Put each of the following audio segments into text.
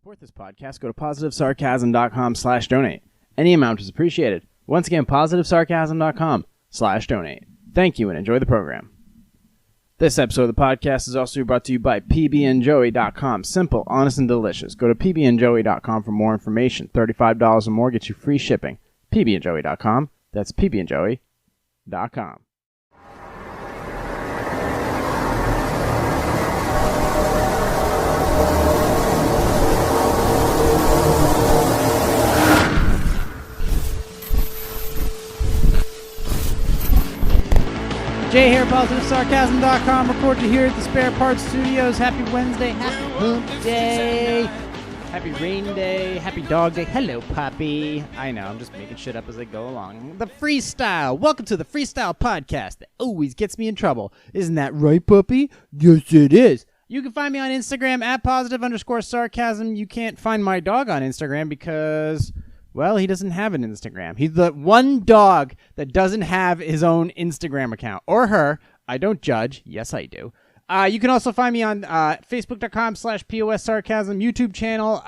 support this podcast, go to positivesarcasm.com/donate. Any amount is appreciated. Once again, positivesarcasm.com/donate. Thank you and enjoy the program. This episode of the podcast is also brought to you by pbandjoey.com. Simple, honest, and delicious. Go to pbandjoey.com for more information. $35 or more gets you free shipping. pbandjoey.com. That's pbandjoey.com. Jay here, PositiveSarcasm.com, recorded here at the Spare Parts Studios. Happy Wednesday, happy hump day, happy rain day, happy dog day. Hello, puppy. I know, I'm just making shit up as I go along. The freestyle. Welcome to the Freestyle Podcast that always gets me in trouble. Isn't that right, puppy? Yes, it is. You can find me on Instagram at @positive_sarcasm. You can't find my dog on Instagram because... well, he doesn't have an Instagram. He's the one dog that doesn't have his own Instagram account. Or her. I don't judge. Yes, I do. You can also find me on Facebook.com/POS Sarcasm, YouTube channel,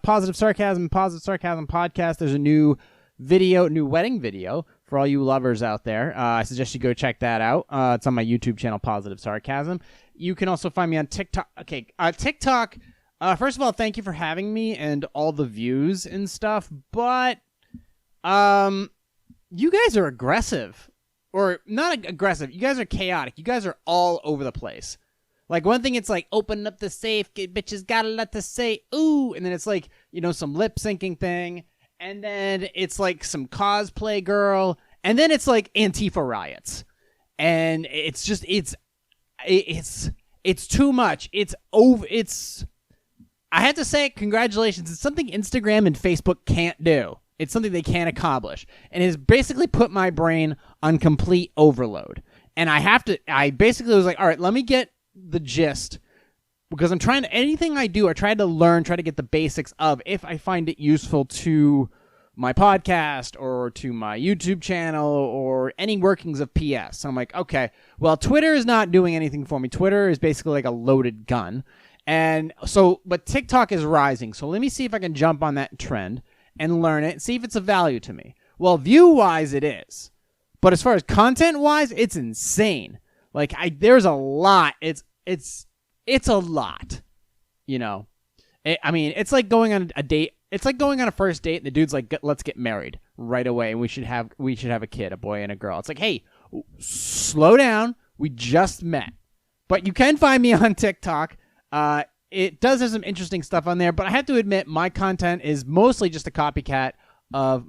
Positive Sarcasm Podcast. There's a new wedding video for all you lovers out there. I suggest you go check that out. It's on my YouTube channel, Positive Sarcasm. You can also find me on TikTok. Okay, TikTok... first of all, thank you for having me and all the views and stuff, but you guys are aggressive. Or not aggressive, you guys are chaotic. You guys are all over the place. Like, one thing, it's like, open up the safe, bitches gotta let the say, ooh, and then it's like, you know, some lip-syncing thing, and then it's like some cosplay girl, and then it's like Antifa riots. And it's just, it's too much. I have to say, congratulations. It's something Instagram and Facebook can't do. It's something they can't accomplish. And it has basically put my brain on complete overload. And I basically was like, all right, let me get the gist. Because I'm trying to, anything I do, I try to learn, try to get the basics of, if I find it useful to my podcast or to my YouTube channel or any workings of PS. So I'm like, okay, well, Twitter is not doing anything for me. Twitter is basically like a loaded gun. And so, but TikTok is rising. So let me see if I can jump on that trend and learn it and see if it's of value to me. Well, view-wise, it is. But as far as content-wise, it's insane. Like, there's a lot. It's a lot. You know? I mean, it's like going on a date. It's like going on a first date and the dude's like, let's get married right away. And we should have a kid, a boy and a girl. It's like, hey, slow down. We just met. But you can find me on TikTok. It does have some interesting stuff on there, but I have to admit my content is mostly just a copycat of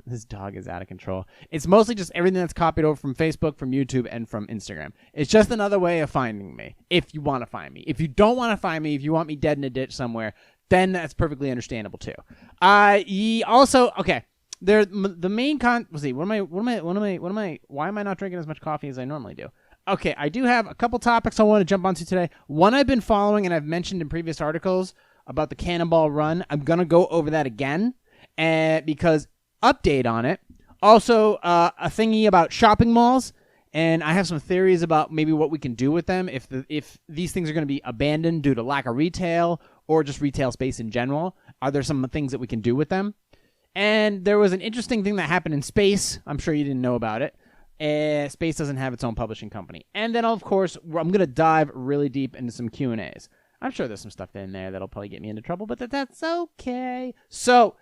this dog is out of control. It's mostly just everything that's copied over from Facebook, from YouTube, and from Instagram. It's just another way of finding me, if you want to find me. If you don't want to find me, if you want me dead in a ditch somewhere, then that's perfectly understandable too. Also, okay, the main let's see, why am I not drinking as much coffee as I normally do? Okay, I do have a couple topics I want to jump onto today. One I've been following and I've mentioned in previous articles about the Cannonball Run. I'm going to go over that again because update on it. Also, a thingy about shopping malls, and I have some theories about maybe what we can do with them if these things are going to be abandoned due to lack of retail or just retail space in general. Are there some things that we can do with them? And there was an interesting thing that happened in space. I'm sure you didn't know about it. Space doesn't have its own publishing company. And then, of course, I'm going to dive really deep into some Q&As. I'm sure there's some stuff in there that'll probably get me into trouble, but that's okay. So,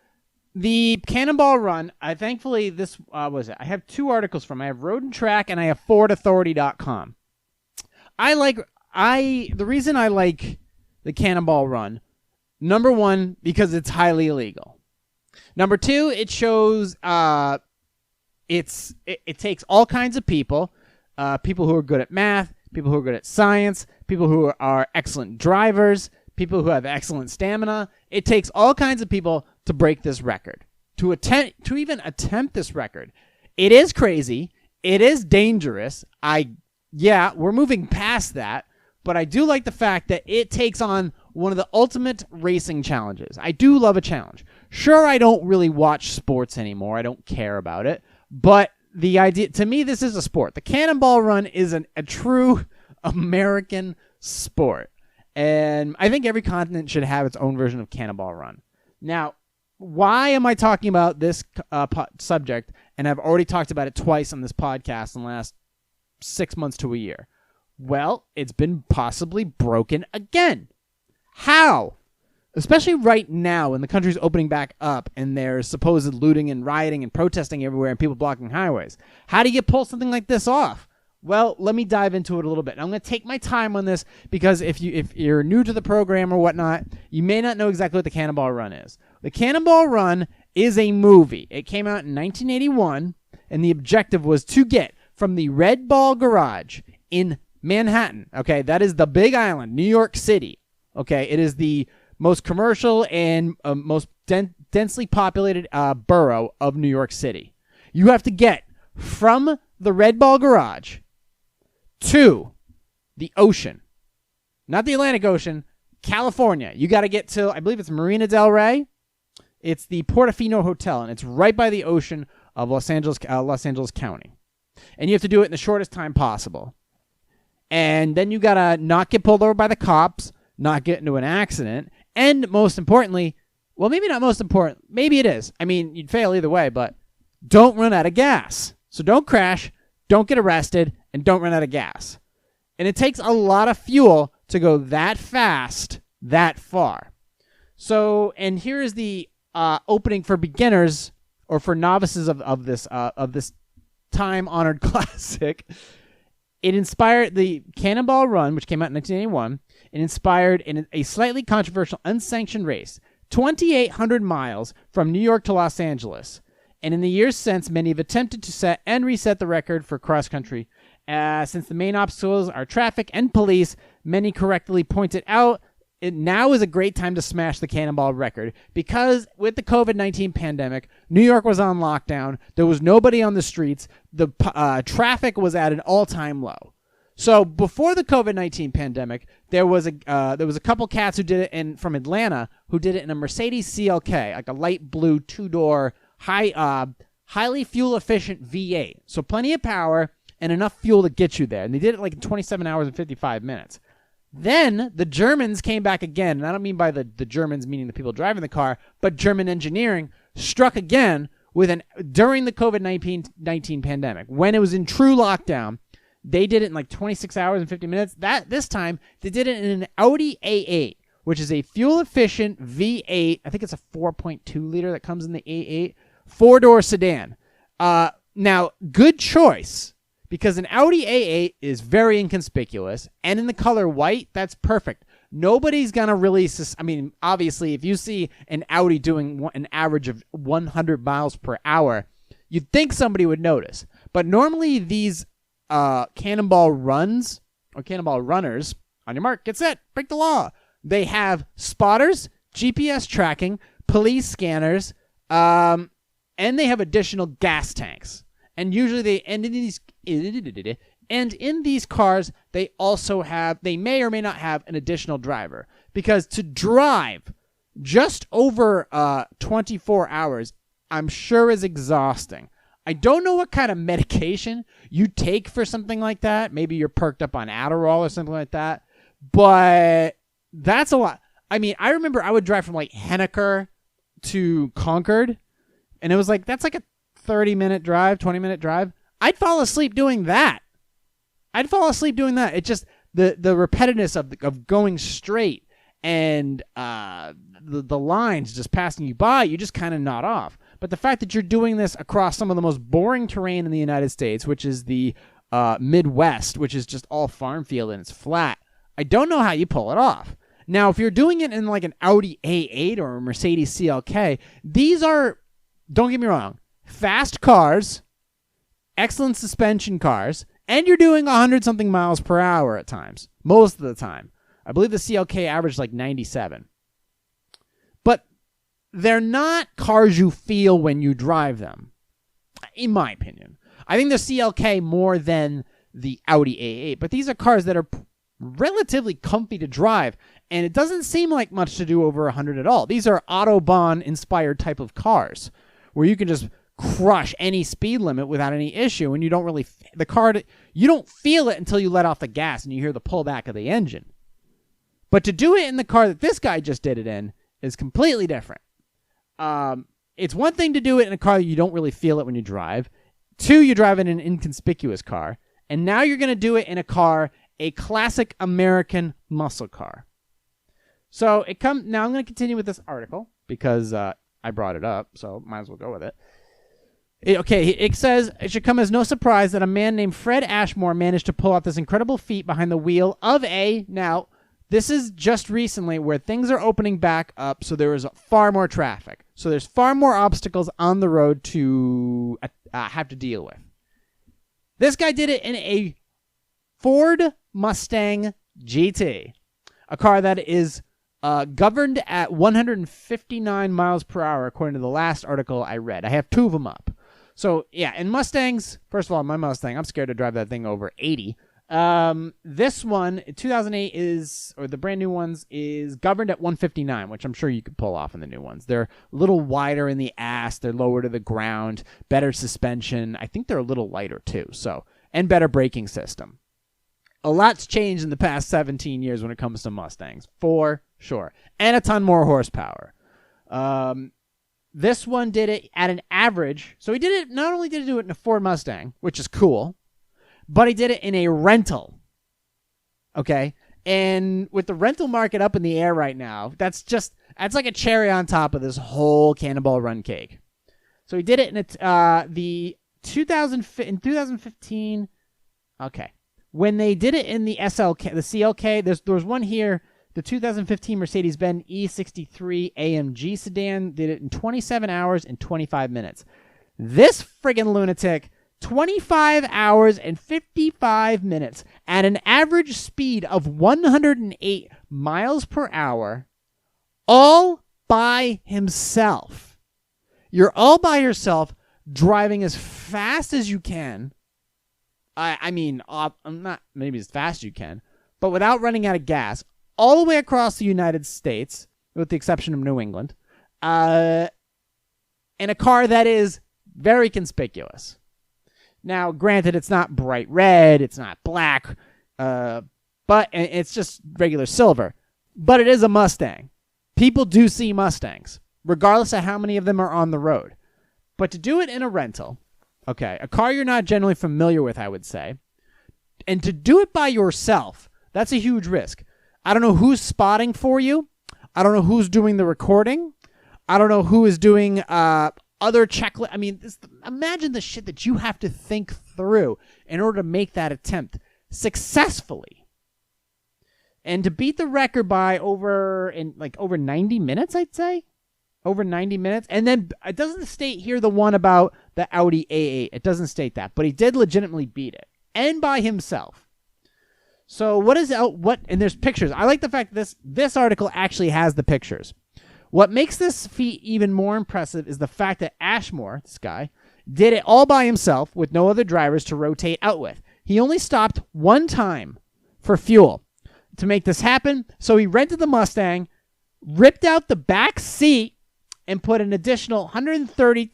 the Cannonball Run, thankfully, this was it. I have two articles from it. I have Road and Track, and I have FordAuthority.com. The reason I like the Cannonball Run, number one, because it's highly illegal. Number two, it shows... It takes all kinds of people who are good at math, people who are good at science, people who are excellent drivers, people who have excellent stamina. It takes all kinds of people to break this record, to even attempt this record. It is crazy. It is dangerous. We're moving past that, but I do like the fact that it takes on one of the ultimate racing challenges. I do love a challenge. Sure, I don't really watch sports anymore. I don't care about it. But the idea, to me, this is a sport. The Cannonball Run is a true American sport. And I think every continent should have its own version of Cannonball Run. Now, why am I talking about this subject? And I've already talked about it twice on this podcast in the last 6 months to a year. Well, it's been possibly broken again. How? Especially right now when the country's opening back up and there's supposed looting and rioting and protesting everywhere and people blocking highways. How do you pull something like this off? Well, let me dive into it a little bit. I'm going to take my time on this because if you're new to the program or whatnot, you may not know exactly what the Cannonball Run is. The Cannonball Run is a movie. It came out in 1981, and the objective was to get from the Red Ball Garage in Manhattan. Okay, that is the Big Island, New York City. Okay, it is the most commercial and most densely populated borough of New York City. You have to get from the Red Ball Garage to the ocean. Not the Atlantic Ocean, California. You got to get to, I believe it's Marina del Rey. It's the Portofino Hotel, and it's right by the ocean of Los Angeles County. And you have to do it in the shortest time possible. And then you got to not get pulled over by the cops, not get into an accident, and most importantly, well, maybe not most important, maybe it is. I mean, you'd fail either way, but don't run out of gas. So don't crash, don't get arrested, and don't run out of gas. And it takes a lot of fuel to go that fast, that far. So, and here is the opening for beginners or for novices of this time-honored classic. It inspired the Cannonball Run, which came out in 1981. It inspired in a slightly controversial unsanctioned race, 2,800 miles from New York to Los Angeles. And in the years since, many have attempted to set and reset the record for cross-country. Since the main obstacles are traffic and police, many correctly pointed out it now is a great time to smash the Cannonball record because with the COVID-19 pandemic, New York was on lockdown. There was nobody on the streets. The traffic was at an all-time low. So before the COVID-19 pandemic, there was a couple cats who did it from Atlanta who did it in a Mercedes CLK, like a light blue two-door, highly fuel-efficient V8. So plenty of power and enough fuel to get you there. And they did it like in 27 hours and 55 minutes. Then the Germans came back again, and I don't mean by the Germans meaning the people driving the car, but German engineering struck again during the COVID-19 pandemic. When it was in true lockdown, they did it in like 26 hours and 50 minutes. This time, they did it in an Audi A8, which is a fuel-efficient V8. I think it's a 4.2 liter that comes in the A8, four-door sedan. Now, good choice. Because an Audi A8 is very inconspicuous, and in the color white, that's perfect. Nobody's going to release, obviously, if you see an Audi doing an average of 100 miles per hour, you'd think somebody would notice. But normally these Cannonball Runs, or Cannonball Runners, on your mark, get set, break the law. They have spotters, GPS tracking, police scanners, and they have additional gas tanks. And usually in these cars, they may or may not have an additional driver. Because to drive just over 24 hours, I'm sure is exhausting. I don't know what kind of medication you take for something like that. Maybe you're perked up on Adderall or something like that. But that's a lot. I remember I would drive from like Henniker to Concord. And it was like, that's like a 30-minute drive, 20-minute drive. I'd fall asleep doing that. It's just the repetitiveness of going straight and the lines just passing you by, you just kind of nod off. But the fact that you're doing this across some of the most boring terrain in the United States, which is the Midwest, which is just all farm field and it's flat, I don't know how you pull it off. Now, if you're doing it in like an Audi A8 or a Mercedes CLK, these are, don't get me wrong, fast cars, excellent suspension cars, and you're doing 100-something miles per hour at times, most of the time. I believe the CLK averaged like 97. But they're not cars you feel when you drive them, in my opinion. I think the CLK more than the Audi A8, but these are cars that are relatively comfy to drive, and it doesn't seem like much to do over 100 at all. These are Autobahn-inspired type of cars, where you can just crush any speed limit without any issue, and you don't really you don't feel it until you let off the gas and you hear the pullback of the engine. But to do it in the car that this guy just did it in is completely different. It's one thing to do it in a car that you don't really feel it when you drive. 2, you drive in an inconspicuous car. And now you're going to do it in a car, a classic American muscle car. So now I'm going to continue with this article because I brought it up, so might as well go with it. It says, it should come as no surprise that a man named Fred Ashmore managed to pull off this incredible feat behind the wheel of now, this is just recently where things are opening back up, so there is far more traffic. So there's far more obstacles on the road to have to deal with. This guy did it in a Ford Mustang GT, a car that is governed at 159 miles per hour, according to the last article I read. I have 2 of them up. So, yeah, and Mustangs, first of all, my Mustang, I'm scared to drive that thing over 80. This one, 2008 or the brand new ones, is governed at 159, which I'm sure you could pull off in the new ones. They're a little wider in the ass. They're lower to the ground, better suspension. I think they're a little lighter too, and better braking system. A lot's changed in the past 17 years when it comes to Mustangs, for sure. And a ton more horsepower. This one did it at an average. So he did it, not only did he do it in a Ford Mustang, which is cool, but he did it in a rental. Okay? And with the rental market up in the air right now, that's like a cherry on top of this whole Cannonball Run cake. So he did it in 2015. Okay. When they did it in the SLK, the CLK, there was one here, the 2015 Mercedes-Benz E63 AMG sedan, did it in 27 hours and 25 minutes. This friggin' lunatic, 25 hours and 55 minutes at an average speed of 108 miles per hour, all by himself. You're all by yourself, driving as fast as you can. I'm not maybe as fast as you can, but without running out of gas, all the way across the United States, with the exception of New England, in a car that is very conspicuous. Now, granted, it's not bright red, it's not black, but it's just regular silver. But it is a Mustang. People do see Mustangs, regardless of how many of them are on the road. But to do it in a rental, okay, a car you're not generally familiar with, I would say, and to do it by yourself, that's a huge risk. I don't know who's spotting for you. I don't know who's doing the recording. I don't know who is doing other checklists. I mean, imagine the shit that you have to think through in order to make that attempt successfully. And to beat the record by over 90 minutes, I'd say. Over 90 minutes. And then it doesn't state here the one about the Audi A8. It doesn't state that. But he did legitimately beat it. And by himself. So and there's pictures. I like the fact that this article actually has the pictures. What makes this feat even more impressive is the fact that Ashmore, this guy, did it all by himself with no other drivers to rotate out with. He only stopped one time for fuel to make this happen. So he rented the Mustang, ripped out the back seat, and put an additional 130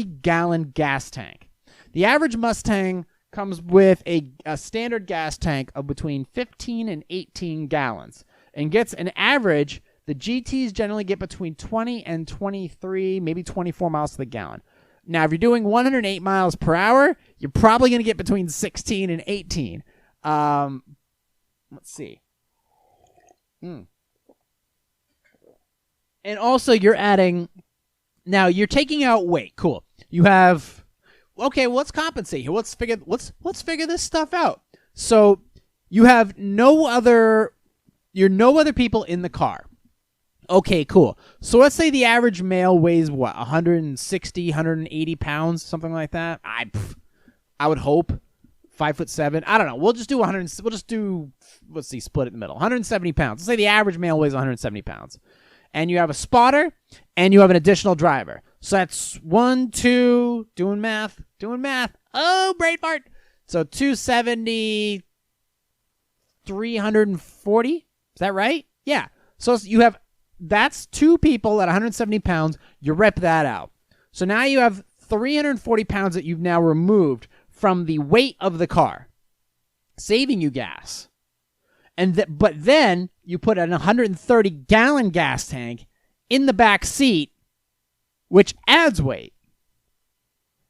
gallon gas tank. The average Mustang comes with a standard gas tank of between 15 and 18 gallons and gets an average. The GTs generally get between 20 and 23, maybe 24 miles to the gallon. Now, if you're doing 108 miles per hour, you're probably going to get between 16 and 18. Let's see. And also, you're taking out weight. Cool. You have, okay, well, let's compensate here. Let's figure this stuff out. So you have no other people in the car. Okay, cool. So let's say the average male weighs 160, 180 pounds, something like that. I would hope 5'7". I don't know. We'll just do 100. We'll just do, let's see, split it in the middle. 170 pounds. Let's say the average male weighs 170 pounds. And you have a spotter, and you have an additional driver. So that's 1, 2, doing math. Oh, brain fart. So 270, 340. Is that right? Yeah. So that's 2 people at 170 pounds. You rip that out. So now you have 340 pounds that you've now removed from the weight of the car, saving you gas. But then you put an 130-gallon gas tank in the back seat, which adds weight.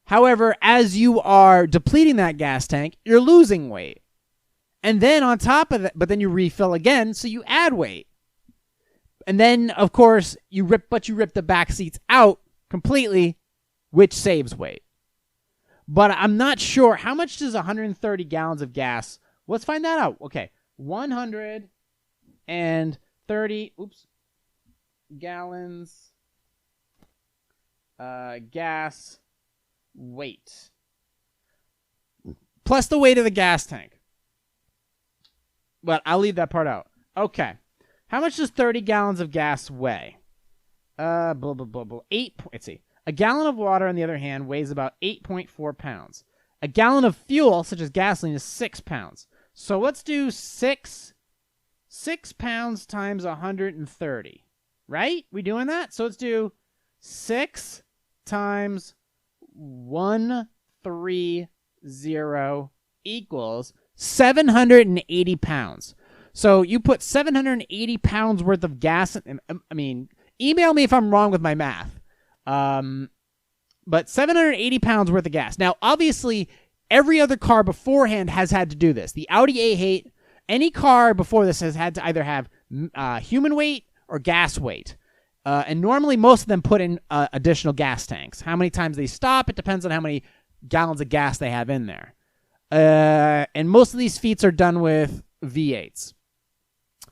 However, as you are depleting that gas tank, you're losing weight. And then on top of that, but then you refill again, so you add weight. And then, of course, you rip the back seats out completely, which saves weight. But I'm not sure, how much does 130 gallons of gas, let's find that out. Okay, 130 gallons gas weight. Plus the weight of the gas tank. But I'll leave that part out. Okay. How much does 30 gallons of gas weigh? Blah, blah, blah, blah. Let's see. A gallon of water, on the other hand, weighs about 8.4 pounds. A gallon of fuel, such as gasoline, is 6 pounds. So let's do 6 pounds times 130. Right? We doing that? So let's do 6 times 130 equals 780 pounds. So you put 780 pounds worth of gas. I mean, email me if I'm wrong with my math. But 780 pounds worth of gas. Now, obviously, every other car beforehand has had to do this. The Audi A8, any car before this has had to either have human weight or gas weight. And normally most of them put in additional gas tanks. How many times they stop, it depends on how many gallons of gas they have in there. And most of these feats are done with V8s.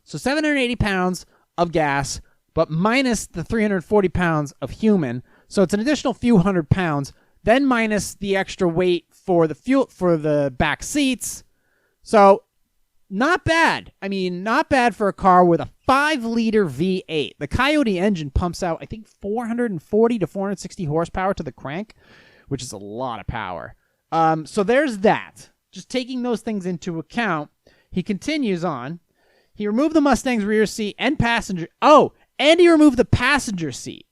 So 780 pounds of gas, but minus the 340 pounds of human. So it's an additional few hundred pounds, then minus the extra weight for the fuel for the back seats. So not bad. I mean, not bad for a car with a 5-liter V8. The Coyote engine pumps out, I think, 440 to 460 horsepower to the crank, which is a lot of power. So there's that. Just taking those things into account, he continues on. He removed the Mustang's rear seat and passenger. Oh, and he removed the passenger seat.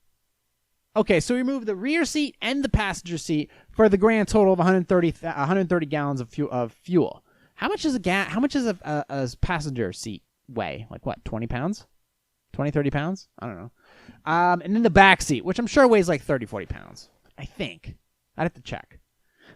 Okay, so he removed the rear seat and the passenger seat for the grand total of 130 gallons of fuel. How much is a passenger seat weigh? Like what, 20 pounds? 20, 30 pounds? I don't know. And then the back seat, which I'm sure weighs like 30, 40 pounds. I think. I'd have to check.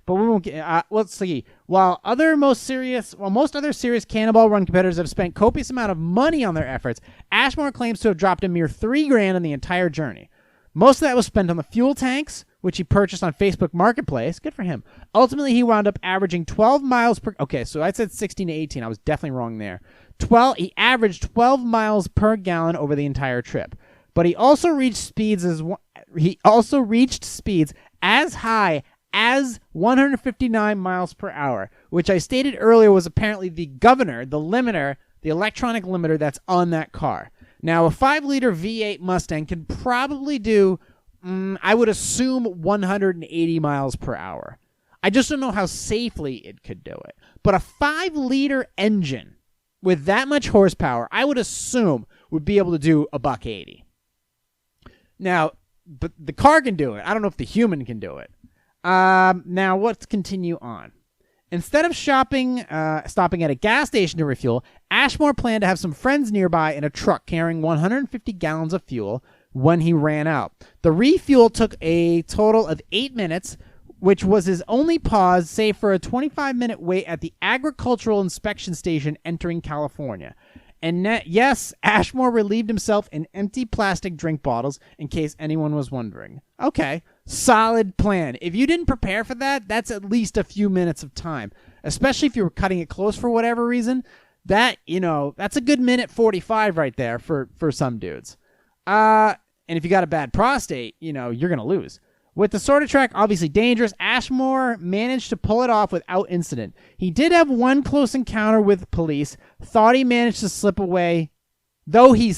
But we won't get. Let's see. While most other serious Cannonball Run competitors have spent copious amount of money on their efforts, Ashmore claims to have dropped a mere $3,000 on the entire journey. Most of that was spent on the fuel tanks, which he purchased on Facebook Marketplace. Good for him. Ultimately, he wound up averaging 12 miles per. Okay, so I said 16 to 18. I was definitely wrong there. He averaged 12 miles per gallon over the entire trip. But he also reached speeds as high as 159 miles per hour, which I stated earlier was apparently the limiter, the electronic limiter that's on that car. Now, a 5-liter V8 Mustang can probably do, I would assume, 180 miles per hour. I just don't know how safely it could do it. But a 5-liter engine with that much horsepower, I would assume, would be able to do a $180. Now, but the car can do it. I don't know if the human can do it. Now, let's continue on. Instead of stopping at a gas station to refuel, Ashmore planned to have some friends nearby in a truck carrying 150 gallons of fuel when he ran out. The refuel took a total of 8 minutes, which was his only pause, save for a 25-minute wait at the agricultural inspection station entering California. And yes, Ashmore relieved himself in empty plastic drink bottles, in case anyone was wondering. Okay, solid plan. If you didn't prepare for that, that's at least a few minutes of time. Especially if you were cutting it close for whatever reason. That's a good minute 45 right there for some dudes. And if you got a bad prostate, you're going to lose. With the sort of track obviously dangerous, Ashmore managed to pull it off without incident. He did have one close encounter with police, thought he managed to slip away, though he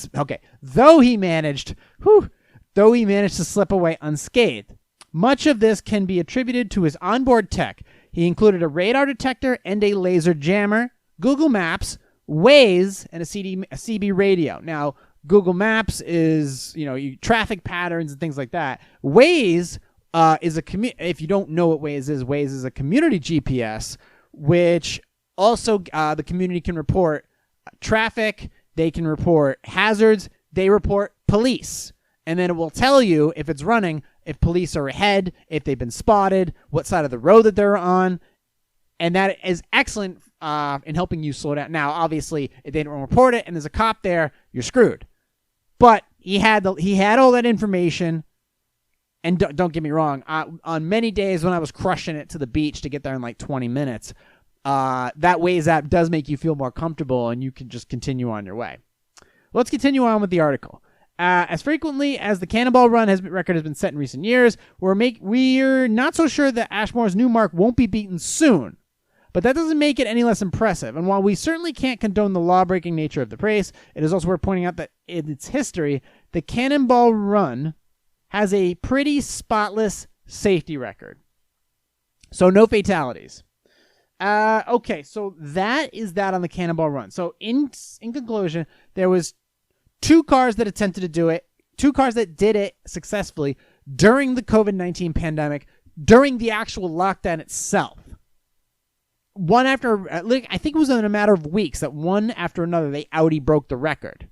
managed to slip away unscathed. Much of this can be attributed to his onboard tech. He included a radar detector and a laser jammer, Google Maps, Waze, and a CB radio. Now, Google Maps is, traffic patterns and things like that. Waze is if you don't know what Waze is a community GPS, which also the community can report traffic, they can report hazards, they report police. And then it will tell you if it's running, if police are ahead, if they've been spotted, what side of the road that they're on. And that is excellent in helping you slow down. Now, obviously, if they don't report it and there's a cop there, you're screwed. But he had all that information. And don't get me wrong, on many days when I was crushing it to the beach to get there in like 20 minutes, that Waze app does make you feel more comfortable and you can just continue on your way. Let's continue on with the article. As frequently as the Cannonball Run record has been set in recent years, we're not so sure that Ashmore's new mark won't be beaten soon. But that doesn't make it any less impressive. And while we certainly can't condone the law-breaking nature of the race, it is also worth pointing out that in its history, the Cannonball Run has a pretty spotless safety record. So no fatalities. Okay, so that is that on the Cannonball Run. So in conclusion, there was 2 cars that attempted to do it, 2 cars that did it successfully during the COVID-19 pandemic, during the actual lockdown itself. One after, I think it was in a matter of weeks that one after another, they broke the record.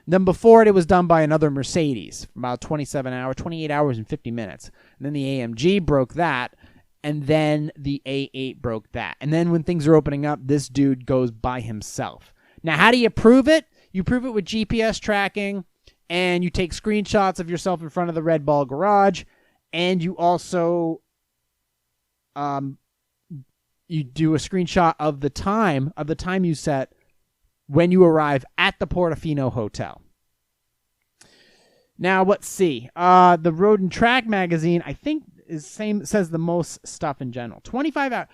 Then before it was done by another Mercedes, about 28 hours and 50 minutes. And then the AMG broke that, and then the A8 broke that. And then when things are opening up, this dude goes by himself. Now, how do you prove it? You prove it with GPS tracking, and you take screenshots of yourself in front of the Red Ball garage, and you also you do a screenshot of the time you set when you arrive at the Portofino Hotel. Now, let's see. The Road and Track magazine, I think, says the most stuff in general. 25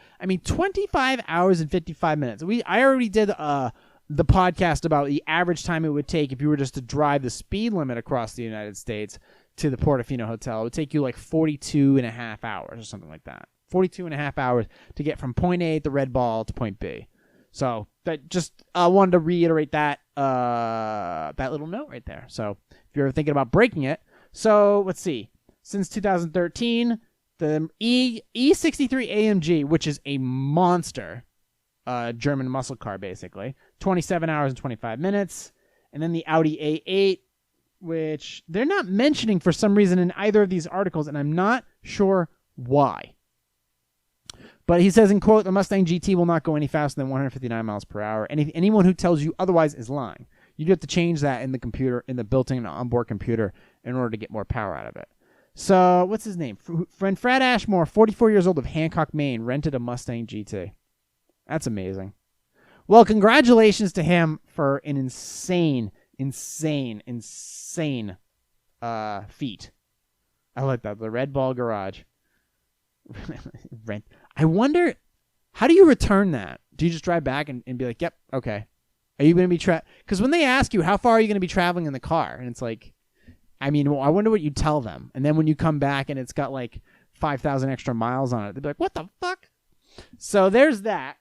hours and 55 minutes. I already did the podcast about the average time it would take if you were just to drive the speed limit across the United States to the Portofino Hotel. It would take you like 42 and a half hours or something like that. 42 and a half hours to get from point A at the Red Ball to point B. So that just wanted to reiterate that little note right there. So if you're thinking about breaking it, so let's see. Since 2013, the E63 AMG, which is a monster German muscle car, basically, 27 hours and 25 minutes, and then the Audi A8, which they're not mentioning for some reason in either of these articles, and I'm not sure why. But he says, in quote, the Mustang GT will not go any faster than 159 miles per hour. And anyone who tells you otherwise is lying. You have to change that in the computer, in the built-in onboard computer, in order to get more power out of it. So, what's his name? Friend Fred Ashmore, 44 years old of Hancock, Maine, rented a Mustang GT. That's amazing. Well, congratulations to him for an insane feat. I like that. The Red Ball Garage. I wonder, how do you return that? Do you just drive back and be like, yep, okay. Are you going to be because when they ask you, how far are you going to be traveling in the car? And it's like, I wonder what you tell them. And then when you come back and it's got like 5,000 extra miles on it, they'll be like, what the fuck? So there's that.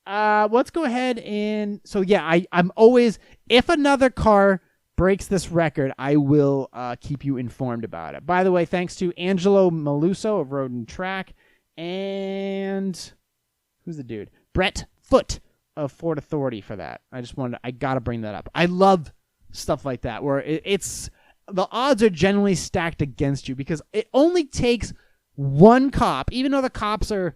Let's go ahead and, so yeah, I'm always, if another car breaks this record, I will keep you informed about it. By the way, thanks to Angelo Maluso of Road and Track, and who's the dude? Brett Foote of Ford Authority for that. I gotta bring that up. I love stuff like that where it's the odds are generally stacked against you because it only takes one cop, even though the cops are,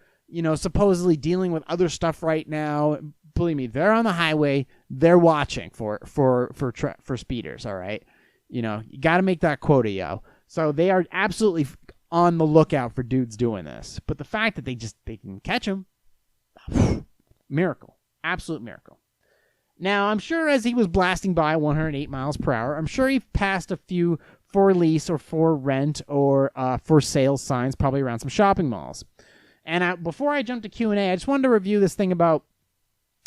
supposedly dealing with other stuff right now. Believe me, they're on the highway. They're watching for speeders. All right, you got to make that quota, yo. So they are absolutely on the lookout for dudes doing this. But the fact that they can catch them, miracle, absolute miracle. Now I'm sure as he was blasting by 108 miles per hour, I'm sure he passed a few for lease or for rent or for sale signs, probably around some shopping malls. And before I jump to Q&A, I just wanted to review this thing about.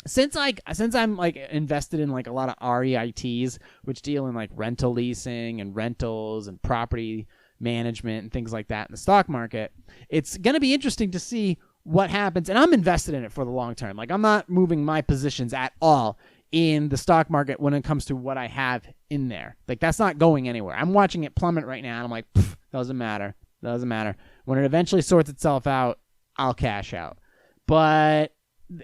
Since I'm like invested in like a lot of REITs, which deal in like rental leasing and rentals and property management and things like that in the stock market, it's going to be interesting to see what happens. And I'm invested in it for the long term. Like I'm not moving my positions at all in the stock market when it comes to what I have in there. Like that's not going anywhere. I'm watching it plummet right now and I'm like, doesn't matter. When it eventually sorts itself out, I'll cash out. But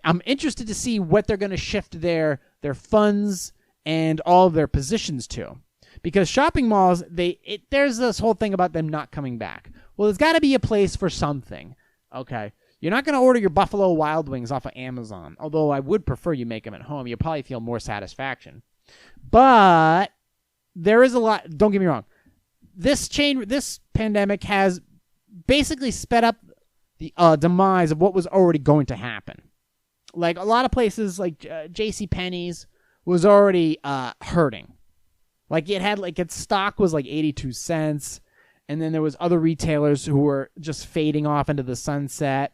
I'm interested to see what they're going to shift their their funds and all of their positions to. Because shopping malls, there's this whole thing about them not coming back. Well, there's got to be a place for something, okay? You're not going to order your Buffalo Wild Wings off of Amazon, although I would prefer you make them at home. You'll probably feel more satisfaction. But there is a lot, don't get me wrong. This pandemic has basically sped up the demise of what was already going to happen. Like a lot of places like JCPenney's was already hurting. Like its stock was like 82 cents. And then there was other retailers who were just fading off into the sunset.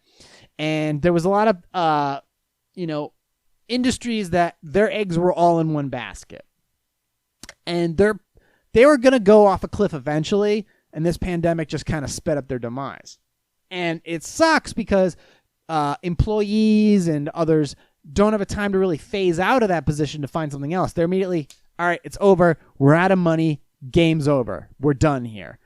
And there was a lot of, industries that their eggs were all in one basket. And they were going to go off a cliff eventually. And this pandemic just kind of sped up their demise. And it sucks because employees and others don't have a time to really phase out of that position to find something else. They're immediately, all right, it's over. We're out of money. Game's over. We're done here.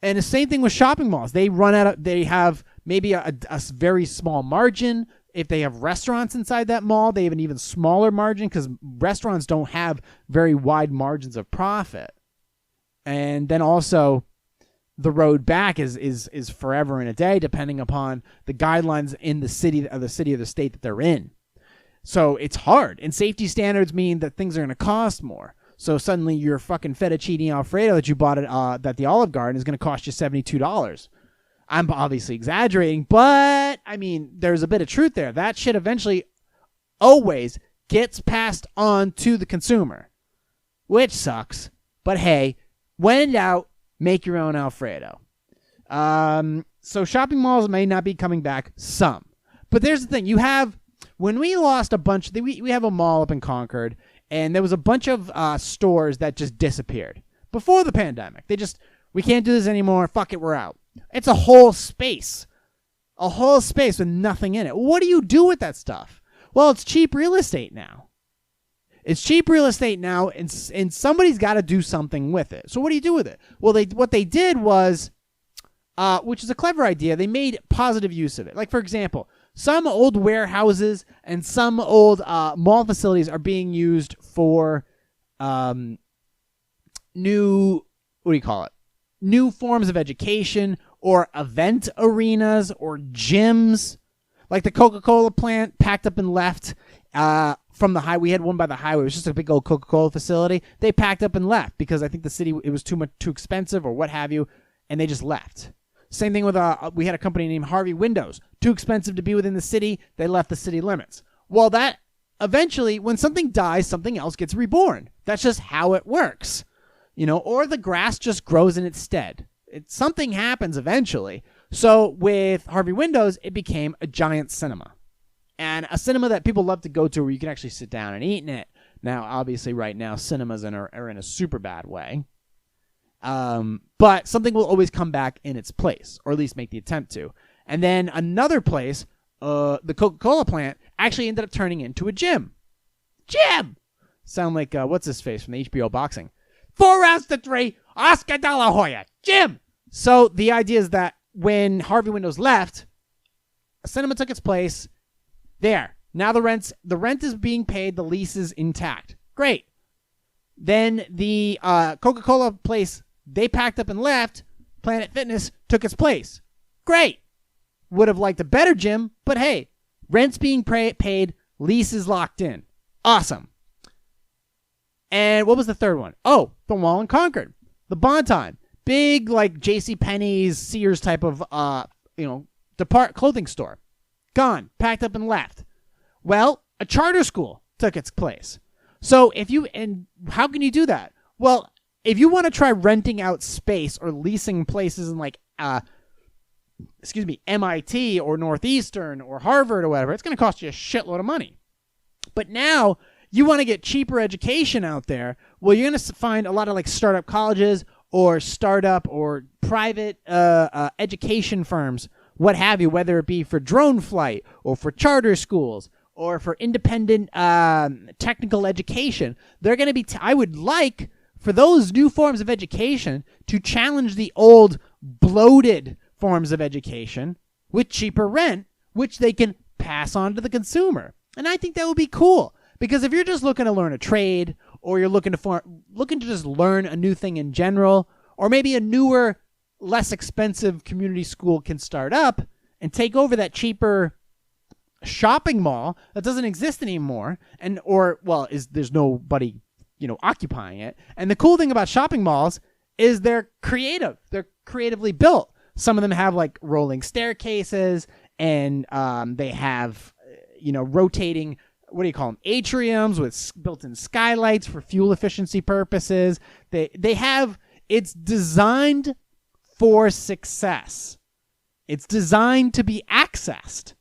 And the same thing with shopping malls. They run out of, they have maybe a very small margin. If they have restaurants inside that mall, they have an even smaller margin because restaurants don't have very wide margins of profit. And then also the road back is forever and a day, depending upon the guidelines in the city or the state that they're in. So it's hard. And safety standards mean that things are going to cost more. So suddenly your fucking fettuccine Alfredo that you bought at the Olive Garden is going to cost you $72. I'm obviously exaggerating, but I mean, there's a bit of truth there. That shit eventually always gets passed on to the consumer, which sucks. But hey, when in doubt, make your own Alfredo. So shopping malls may not be coming back, some. But there's the thing. When we lost a bunch, we have a mall up in Concord, and there was a bunch of stores that just disappeared before the pandemic. We can't do this anymore. Fuck it, we're out. It's a whole space with nothing in it. What do you do with that stuff? Well, it's cheap real estate now. And somebody's got to do something with it. So what do you do with it? Well, what they did was, which is a clever idea, they made positive use of it. Like, for example, some old warehouses and some old mall facilities are being used for new forms of education or event arenas or gyms. Like the Coca-Cola plant packed up and left from the highway. We had one by the highway. It was just a big old Coca-Cola facility. They packed up and left because I think the city, it was too expensive or what have you, and they just left. Same thing with we had a company named Harvey Windows. Too expensive to be within the city. They left the city limits. Well, that eventually, when something dies, something else gets reborn. That's just how it works. Or the grass just grows in its stead. Something happens eventually. So with Harvey Windows, it became a giant cinema. And a cinema that people love to go to where you can actually sit down and eat in it. Now, obviously, right now, cinemas are in a super bad way. But something will always come back in its place, or at least make the attempt to. And then another place, the Coca-Cola plant, actually ended up turning into a gym. Gym! Sound like, what's his face from the HBO boxing? 4 rounds to 3, Oscar De La Hoya, gym! So the idea is that when Harvey Windows left, a cinema took its place. There. Now the rent is being paid, the lease is intact. Great. Then the Coca-Cola place, they packed up and left. Planet Fitness took its place. Great. Would have liked a better gym, but hey, rent's being paid, lease is locked in. Awesome. And what was the third one? Oh, the mall in Concord. The Bon-Ton. Big, like, JCPenney's, Sears type of, clothing store. Gone. Packed up and left. Well, a charter school took its place. So and how can you do that? Well, if you want to try renting out space or leasing places in like, MIT or Northeastern or Harvard or whatever, it's going to cost you a shitload of money. But now you want to get cheaper education out there. Well, you're going to find a lot of like startup colleges or startup or private education firms, what have you, whether it be for drone flight or for charter schools or for independent technical education. They're going to be, I would like for those new forms of education to challenge the old bloated forms of education with cheaper rent, which they can pass on to the consumer. And I think that would be cool. Because if you're just looking to learn a trade, or you're looking to just learn a new thing in general, or maybe a newer, less expensive community school can start up and take over that cheaper shopping mall that doesn't exist anymore, there's nobody, occupying it. And the cool thing about shopping malls is they're creative. They're creatively built. Some of them have like rolling staircases, and they have, rotating, what do you call them, atriums with built-in skylights for fuel efficiency purposes. It's designed for success. It's designed to be accessed.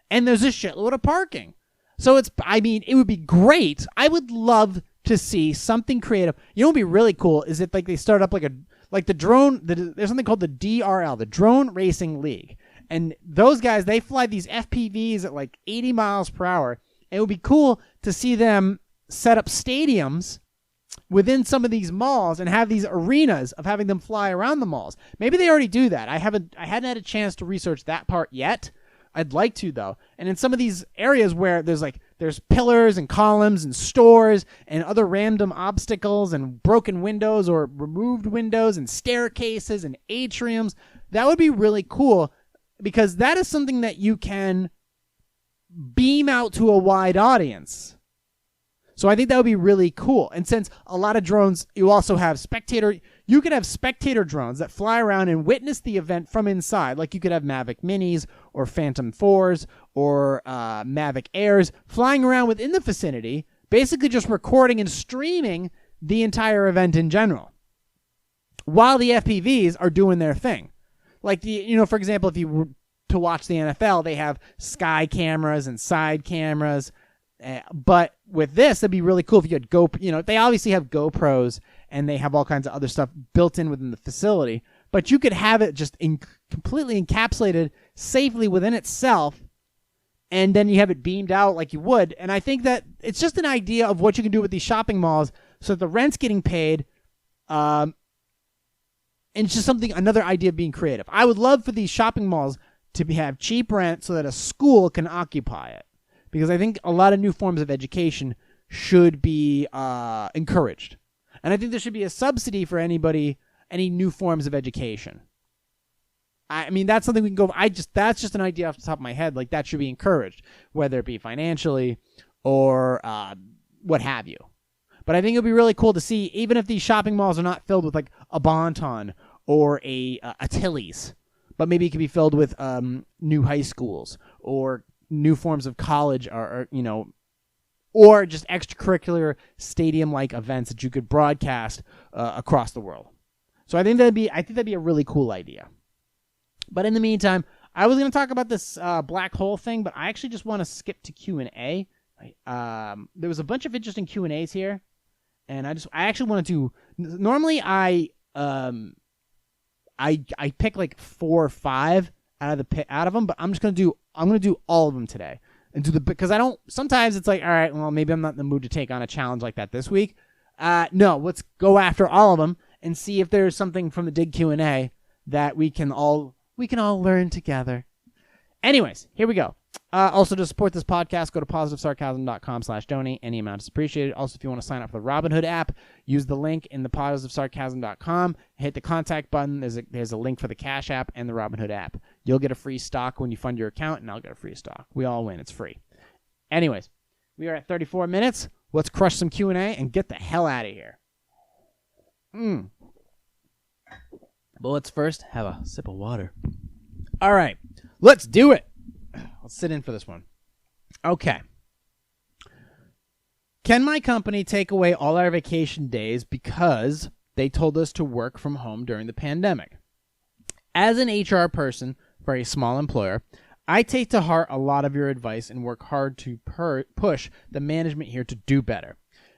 And there's a shitload of parking. So it would be great. I would love to see something creative. What would be really cool is if like they start up like the drone, there's something called the DRL, the Drone Racing League. And those guys, they fly these FPVs at like 80 miles per hour. It would be cool to see them set up stadiums within some of these malls and have these arenas of having them fly around the malls. Maybe they already do that. I hadn't had a chance to research that part yet. I'd like to, though. And in some of these areas where there's pillars and columns and stores and other random obstacles and broken windows or removed windows and staircases and atriums, that would be really cool, because that is something that you can beam out to a wide audience. So I think that would be really cool. And since a lot of drones, you also have you could have spectator drones that fly around and witness the event from inside. Like you could have Mavic Minis or Phantom 4s or Mavic Airs flying around within the vicinity, basically just recording and streaming the entire event in general, while the FPVs are doing their thing. Like for example, if you were to watch the NFL, they have sky cameras and side cameras. But with this, it'd be really cool if you had they obviously have GoPros and they have all kinds of other stuff built in within the facility, but you could have it just completely encapsulated safely within itself, and then you have it beamed out like you would. And I think that it's just an idea of what you can do with these shopping malls so that the rent's getting paid, and it's just another idea of being creative. I would love for these shopping malls to have cheap rent so that a school can occupy it, because I think a lot of new forms of education should be encouraged. And I think there should be a subsidy for any new forms of education. I mean, that's something we can go. That's just an idea off the top of my head. Like, that should be encouraged, whether it be financially or what have you. But I think it would be really cool to see, even if these shopping malls are not filled with like a Bon-Ton or a Tilly's, but maybe it could be filled with new high schools or new forms of college, or just extracurricular stadium-like events that you could broadcast across the world. So I think that'd be a really cool idea. But in the meantime, I was going to talk about this black hole thing, but I actually just want to skip to Q&A. There was a bunch of interesting Q&As here, and I actually wanted to. Normally, I pick like 4 or 5 out of them, but I'm going to do all of them today. And because I don't, sometimes it's like, all right, well, maybe I'm not in the mood to take on a challenge like that this week. No, let's go after all of them and see if there's something from the Dig Q&A that we can all learn together. Anyways, here we go. Also, to support this podcast, go to positivesarcasm.com/donate. Any amount is appreciated. Also, if you want to sign up for the Robinhood app, use the link in the positivesarcasm.com. Hit the contact button. There's a link for the Cash App and the Robinhood app. You'll get a free stock when you fund your account, and I'll get a free stock. We all win. It's free. Anyways, we are at 34 minutes. Let's crush some Q&A and get the hell out of here. But let's first have a sip of water. All right, let's do it. Let's sit in for this one. Okay. Can my company take away all our vacation days because they told us to work from home during the pandemic? As an HR person for a small employer, I take to heart a lot of your advice and work hard to push the management here to do better.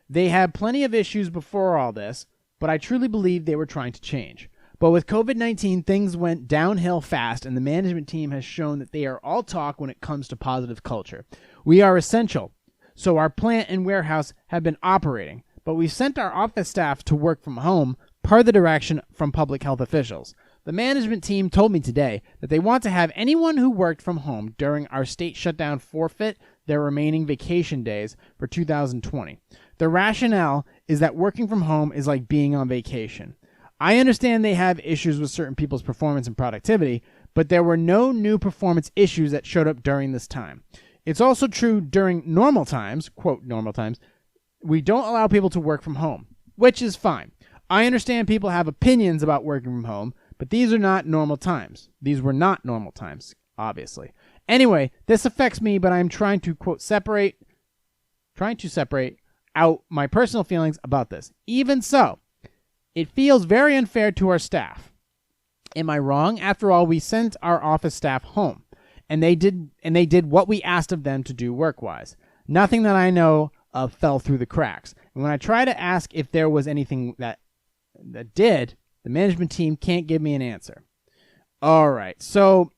They had plenty of issues before all this, but I truly believe they were trying to change. But with COVID-19, things went downhill fast, and the management team has shown that they are all talk when it comes to positive culture. We are essential, so our plant and warehouse have been operating, but we've sent our office staff to work from home, per the direction from public health officials. The management team told me today that they want to have anyone who worked from home during our state shutdown forfeit their remaining vacation days for 2020. The rationale is that working from home is like being on vacation. I understand they have issues with certain people's performance and productivity, but there were no new performance issues that showed up during this time. It's also true during normal times, quote, normal times, we don't allow people to work from home, which is fine. I understand people have opinions about working from home, but these are not normal times. These were not normal times, obviously. Anyway, this affects me, but I'm trying to, quote, separate out my personal feelings about this. Even so, it feels very unfair to our staff. Am I wrong? After all, we sent our office staff home, and they did what we asked of them to do work-wise. Nothing that I know of fell through the cracks. And when I try to ask if there was anything that did, the management team can't give me an answer. All right. So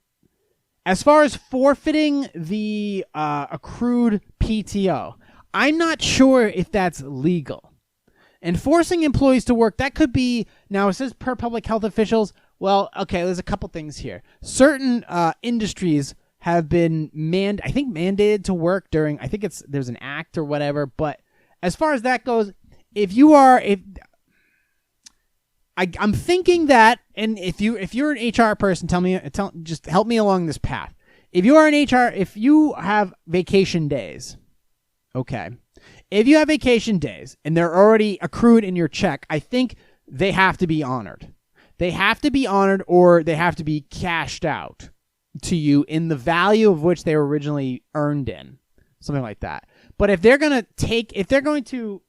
as far as forfeiting the accrued PTO, I'm not sure if that's legal. And forcing employees to work, that could be, now it says per public health officials. Well, okay, there's a couple things here. Certain industries have been mandated to work during, I think there's an act or whatever, but as far as that goes, I'm thinking that, and if you're an HR person, just help me along this path. If you have vacation days, okay. If you have vacation days and they're already accrued in your check, I think they have to be honored. They have to be honored, or they have to be cashed out to you in the value of which they were originally earned in, something like that. But if they're going to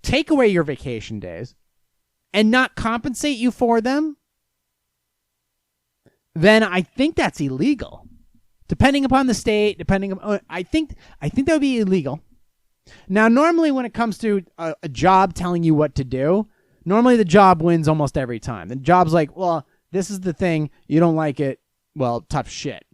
take away your vacation days and not compensate you for them, then I think that's illegal. Depending upon the state, I think that would be illegal. Now, normally when it comes to a job telling you what to do, normally the job wins almost every time. The job's like, well, this is the thing, you don't like it, well, tough shit.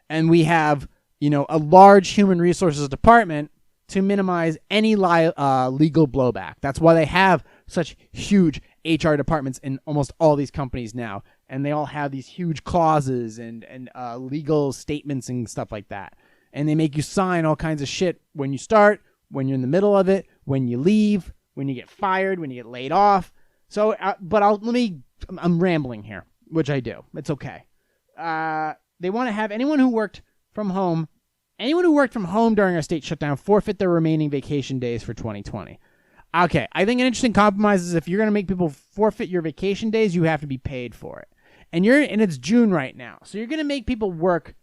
And we have, a large human resources department to minimize any legal blowback. That's why they have such huge HR departments in almost all these companies now. And they all have these huge clauses and legal statements and stuff like that. And they make you sign all kinds of shit when you start, when you're in the middle of it, when you leave, when you get fired, when you get laid off. So, I'm rambling here, which I do. It's okay. They want to have anyone who worked from home during our state shutdown forfeit their remaining vacation days for 2020. Okay, I think an interesting compromise is if you're going to make people forfeit your vacation days, you have to be paid for it. And it's June right now, so you're going to make people work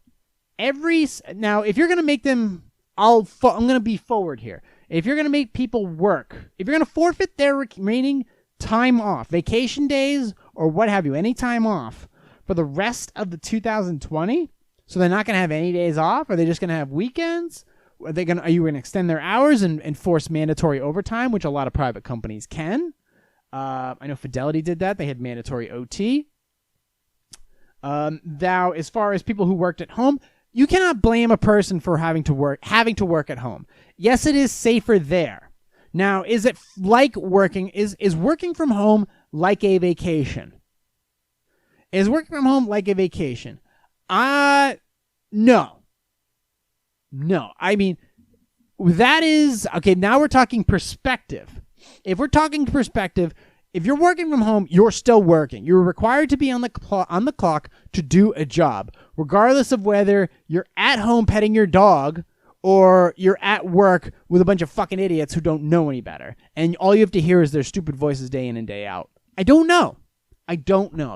now, if you're going to make them, I'm going to be forward here. If you're going to make people work, if you're going to forfeit their remaining time off, vacation days or what have you, any time off for the rest of the 2020, so they're not going to have any days off? Are they just going to have weekends? Are you going to extend their hours and force mandatory overtime, which a lot of private companies can? I know Fidelity did that. They had mandatory OT. Now, as far as people who worked at home, you cannot blame a person for having to work at home. Yes, it is safer there. Now, is it like working? Is working from home like a vacation? Is working from home like a vacation? No. I mean, that is okay. Now we're talking perspective. If we're talking perspective, if you're working from home, you're still working. You're required to be on the clock to do a job, regardless of whether you're at home petting your dog or you're at work with a bunch of fucking idiots who don't know any better. And all you have to hear is their stupid voices day in and day out. I don't know.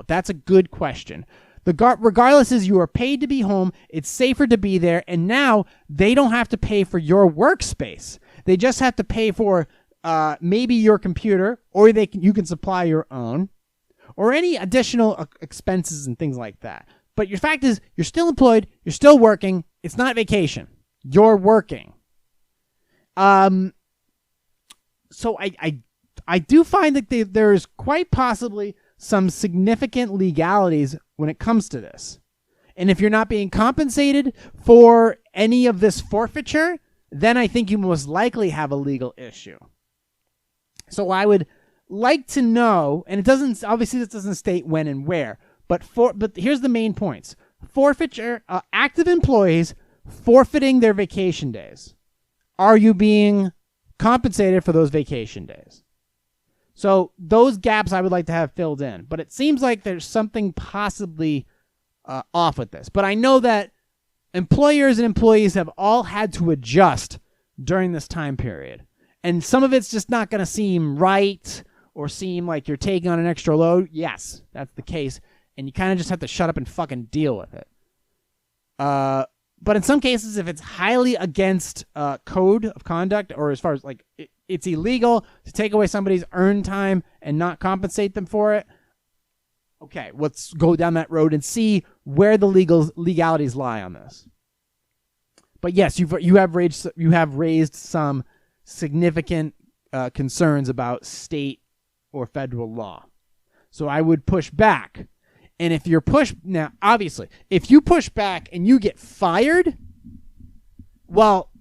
That's a good question. Regardless, is you are paid to be home. It's safer to be there. And now they don't have to pay for your workspace. They just have to pay for maybe your computer, or you can supply your own, or any additional expenses and things like that. But your fact is, you're still employed. You're still working. It's not vacation. You're working. So I do find that there is quite possibly some significant legalities when it comes to this. And if you're not being compensated for any of this forfeiture, then I think you most likely have a legal issue. So I would like to know, and this doesn't state when and where, But here's the main points. Forfeiture, active employees forfeiting their vacation days. Are you being compensated for those vacation days? So those gaps I would like to have filled in. But it seems like there's something possibly off with this. But I know that employers and employees have all had to adjust during this time period. And some of it's just not going to seem right or seem like you're taking on an extra load. Yes, that's the case. And you kind of just have to shut up and fucking deal with it. But in some cases, if it's highly against code of conduct, or as far as like it's illegal to take away somebody's earned time and not compensate them for it, okay, let's go down that road and see where the legalities lie on this. But yes, you have raised some significant concerns about state or federal law. So I would push back. And if you're now, obviously, if you push back and you get fired, well,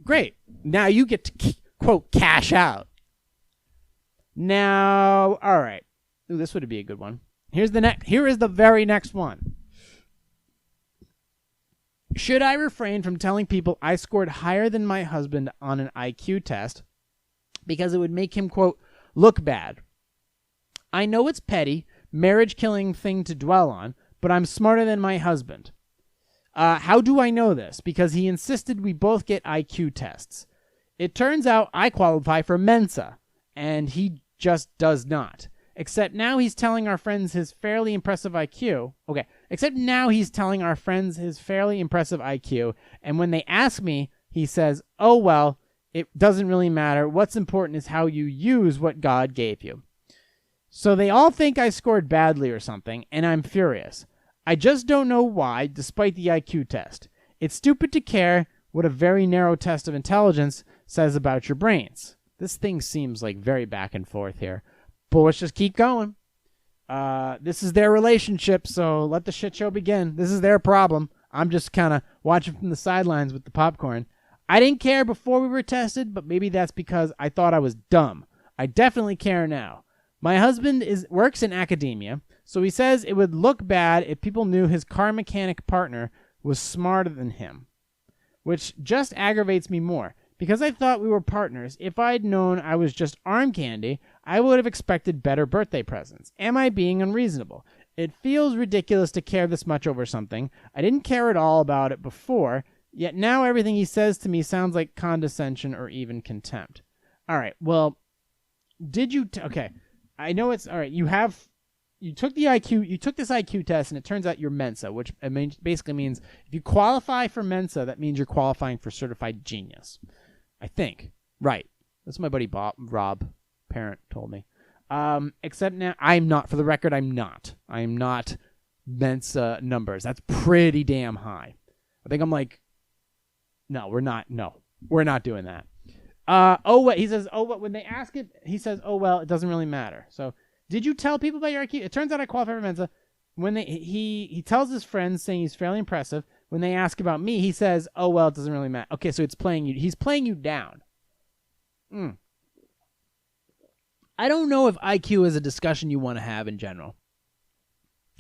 great. Now you get to, quote, cash out. Now, all right. Ooh, this would be a good one. Here is the very next one. Should I refrain from telling people I scored higher than my husband on an IQ test because it would make him, quote, look bad? I know it's petty, marriage-killing thing to dwell on, but I'm smarter than my husband. How do I know this? Because he insisted we both get IQ tests. It turns out I qualify for Mensa, and he just does not. Except now he's telling our friends his fairly impressive IQ. Okay, except now he's telling our friends his fairly impressive IQ, and when they ask me, he says, oh, well, it doesn't really matter. What's important is how you use what God gave you. So they all think I scored badly or something, and I'm furious. I just don't know why, despite the IQ test. It's stupid to care what a very narrow test of intelligence says about your brains. This thing seems like very back and forth here. But let's just keep going. This is their relationship, so let the shit show begin. This is their problem. I'm just kind of watching from the sidelines with the popcorn. I didn't care before we were tested, but maybe that's because I thought I was dumb. I definitely care now. My husband works in academia, so he says it would look bad if people knew his car mechanic partner was smarter than him, which just aggravates me more. Because I thought we were partners, if I'd known I was just arm candy, I would have expected better birthday presents. Am I being unreasonable? It feels ridiculous to care this much over something. I didn't care at all about it before, yet now everything he says to me sounds like condescension or even contempt. All right, well, did you... okay. I know it's all right. You took this IQ test, and it turns out you're Mensa, which basically means if you qualify for Mensa, that means you're qualifying for certified genius. I think. Right. That's what my buddy Rob Parent told me. Except now, I'm not. For the record, I'm not. I'm not Mensa numbers. That's pretty damn high. I think I'm like, no, we're not. No, we're not doing that. He says, when they ask it, he says, oh, well, it doesn't really matter. So, did you tell people about your IQ? It turns out I qualify for Mensa. When he tells his friends, saying he's fairly impressive. When they ask about me, he says, oh, well, it doesn't really matter. Okay, so he's playing you down. I don't know if IQ is a discussion you want to have in general.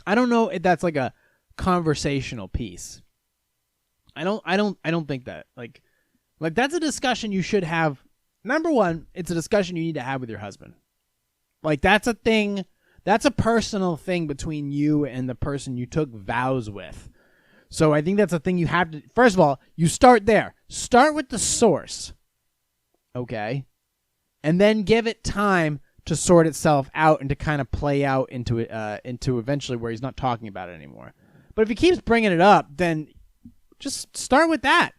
I don't know if that's like a conversational piece. I don't think that. Like that's a discussion you should have. Number one, it's a discussion you need to have with your husband. Like that's a thing. That's a personal thing between you and the person you took vows with. So I think that's a thing you have to. First of all, you start there. Start with the source. Okay? And then give it time to sort itself out and to kind of play out into eventually where he's not talking about it anymore. But if he keeps bringing it up, then just start with that.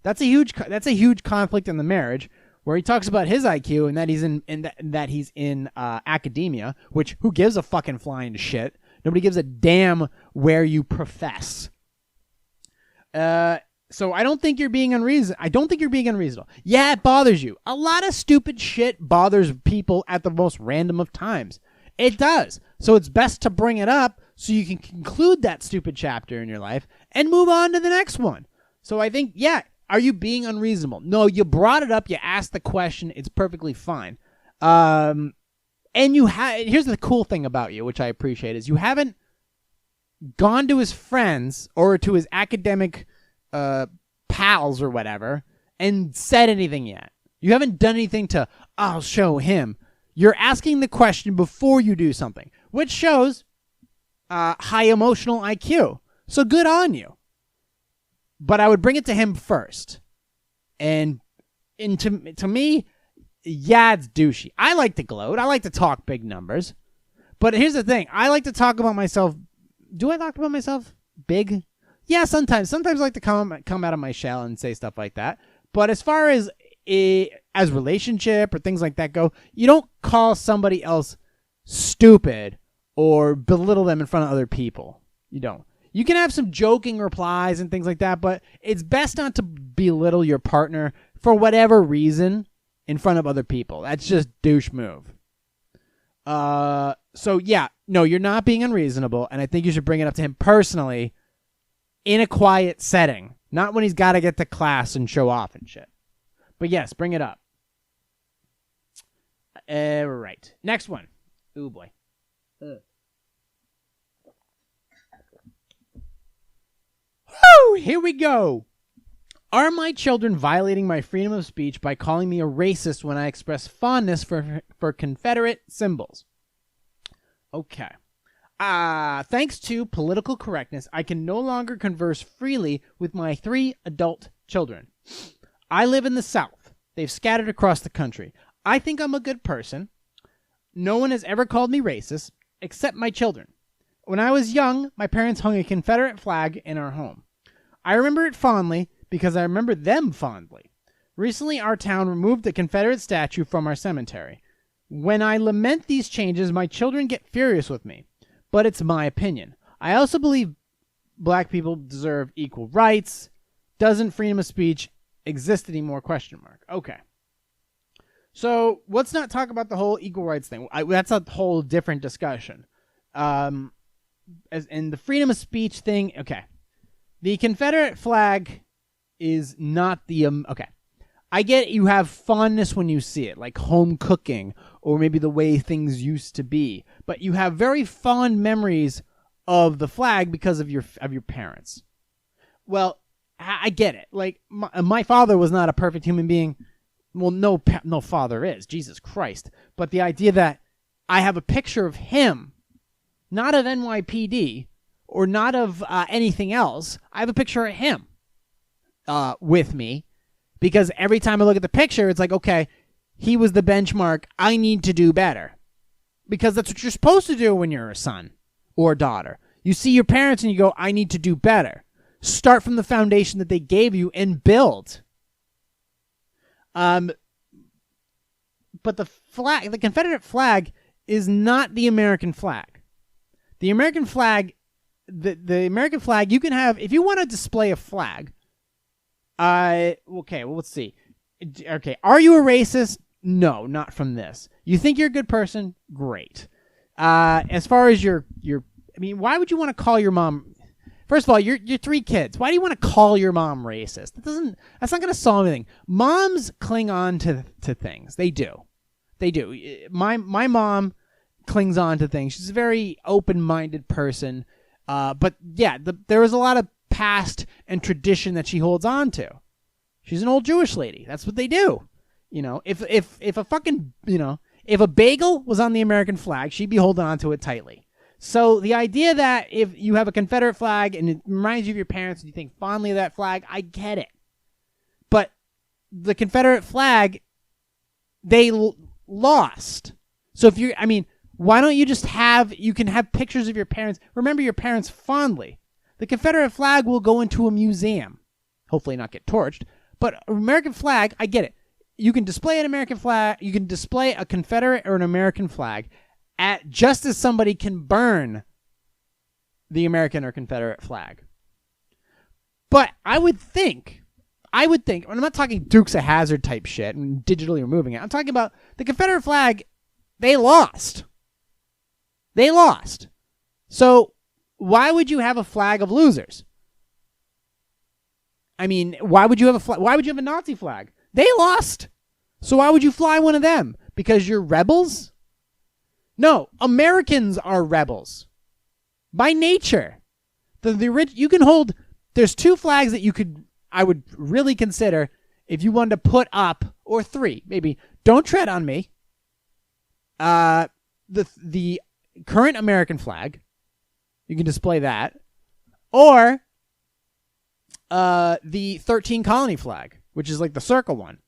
That's a huge conflict in the marriage where he talks about his IQ and that he's in academia, which who gives a fucking flying shit? Nobody gives a damn where you profess. So I don't think you're being unreasonable. Yeah, it bothers you. A lot of stupid shit bothers people at the most random of times. It does. So it's best to bring it up so you can conclude that stupid chapter in your life and move on to the next one. So I think, yeah, are you being unreasonable? No, you brought it up. You asked the question. It's perfectly fine. And here's the cool thing about you, which I appreciate, is you haven't gone to his friends or to his academic pals or whatever and said anything yet. You haven't done anything to, I'll show him. You're asking the question before you do something, which shows high emotional IQ. So good on you. But I would bring it to him first. And to me, yeah, it's douchey. I like to gloat. I like to talk big numbers. But here's the thing. I like to talk about myself. Do I talk about myself big? Yeah, sometimes. Sometimes I like to come out of my shell and say stuff like that. But as far as relationship or things like that go, you don't call somebody else stupid or belittle them in front of other people. You don't. You can have some joking replies and things like that, but it's best not to belittle your partner for whatever reason in front of other people. That's just douche move. So yeah, no, you're not being unreasonable, and I think you should bring it up to him personally in a quiet setting, not when he's got to get to class and show off and shit. But yes, bring it up. Right. Next one. Ooh, boy. Woo! Here we go. Are my children violating my freedom of speech by calling me a racist when I express fondness for Confederate symbols? Okay. Thanks to political correctness, I can no longer converse freely with my 3 adult children. I live in the South. They've scattered across the country. I think I'm a good person. No one has ever called me racist, except my children. When I was young, my parents hung a Confederate flag in our home. I remember it fondly because I remember them fondly. Recently, our town removed the Confederate statue from our cemetery. When I lament these changes, my children get furious with me. But it's my opinion. I also believe black people deserve equal rights. Doesn't freedom of speech exist anymore? ? Okay. So let's not talk about the whole equal rights thing. That's a whole different discussion. And the freedom of speech thing, okay. The Confederate flag is not the... okay. I get you have fondness when you see it, like home cooking, or maybe the way things used to be. But you have very fond memories of the flag because of your parents. Well, I get it. Like, my father was not a perfect human being. Well, no father is. Jesus Christ. But the idea that I have a picture of him, not of NYPD, or not of anything else. I have a picture of him with me. Because every time I look at the picture, it's like, okay, he was the benchmark. I need to do better. Because that's what you're supposed to do when you're a son or a daughter. You see your parents and you go, I need to do better. Start from the foundation that they gave you and build. But the flag, the Confederate flag, is not the American flag. The American flag, the American flag, you can have, if you want to display a flag, okay, well, let's see. Okay, are you a racist? No, not from this. You think you're a good person? Great. As far as your, I mean, why would you want to call your mom? First of all, you're 3 kids. Why do you want to call your mom racist? That's not going to solve anything. Moms cling on to things. They do. My mom clings on to things. She's a very open-minded person. But yeah, there is a lot of past and tradition that she holds on to. She's an old Jewish lady. That's what they do. You know, if a fucking, you know, if a bagel was on the American flag, she'd be holding on to it tightly. So the idea that if you have a Confederate flag and it reminds you of your parents and you think fondly of that flag, I get it. But the Confederate flag, they lost. So if I mean, why don't you just you can have pictures of your parents. Remember your parents fondly. The Confederate flag will go into a museum. Hopefully not get torched. But American flag, I get it. You can display an American flag. You can display a Confederate or an American flag just as somebody can burn the American or Confederate flag. But I would think, and I'm not talking Dukes of Hazzard type shit and digitally removing it. I'm talking about the Confederate flag. They lost. So why would you have a flag of losers? I mean, why would you have a Nazi flag? They lost. So why would you fly one of them? Because you're rebels? No, Americans are rebels. By nature. You can hold. There's 2 flags that I would really consider if you wanted to put up, or 3 maybe. Don't tread on me. The current American flag, you can display that, or the 13 colony flag, which is like the circle one.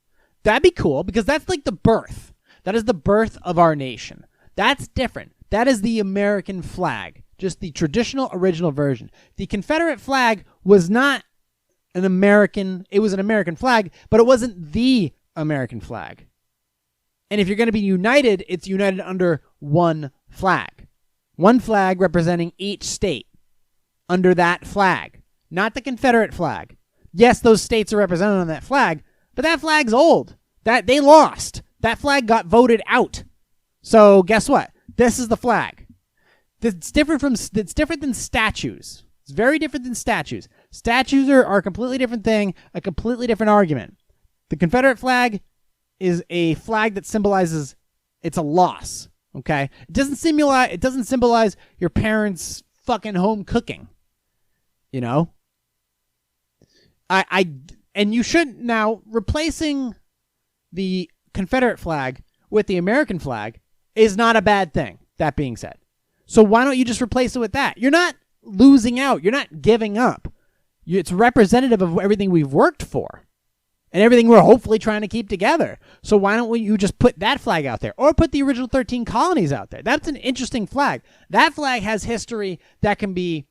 That'd be cool because that's like the birth. That is the birth of our nation. That's different. That is the American flag, just the traditional original version. The Confederate flag was not an American. It was an American flag, but it wasn't the American flag. And if you're going to be united, it's united under one flag. One flag representing each state under that flag, not the Confederate flag. Yes, those states are represented on that flag, but that flag's old. That they lost. That flag got voted out. So guess what? This is the flag. It's different than statues. It's very different than statues. Statues are a completely different thing, a completely different argument. The Confederate flag is a flag that symbolizes it's a loss. Okay? It doesn't symbolize your parents' fucking home cooking. You know? And you shouldn't now replacing the Confederate flag with the American flag is not a bad thing, that being said. So why don't you just replace it with that? You're not losing out. You're not giving up. It's representative of everything we've worked for and everything we're hopefully trying to keep together. So why don't you just put that flag out there or put the original 13 colonies out there? That's an interesting flag. That flag has history that can be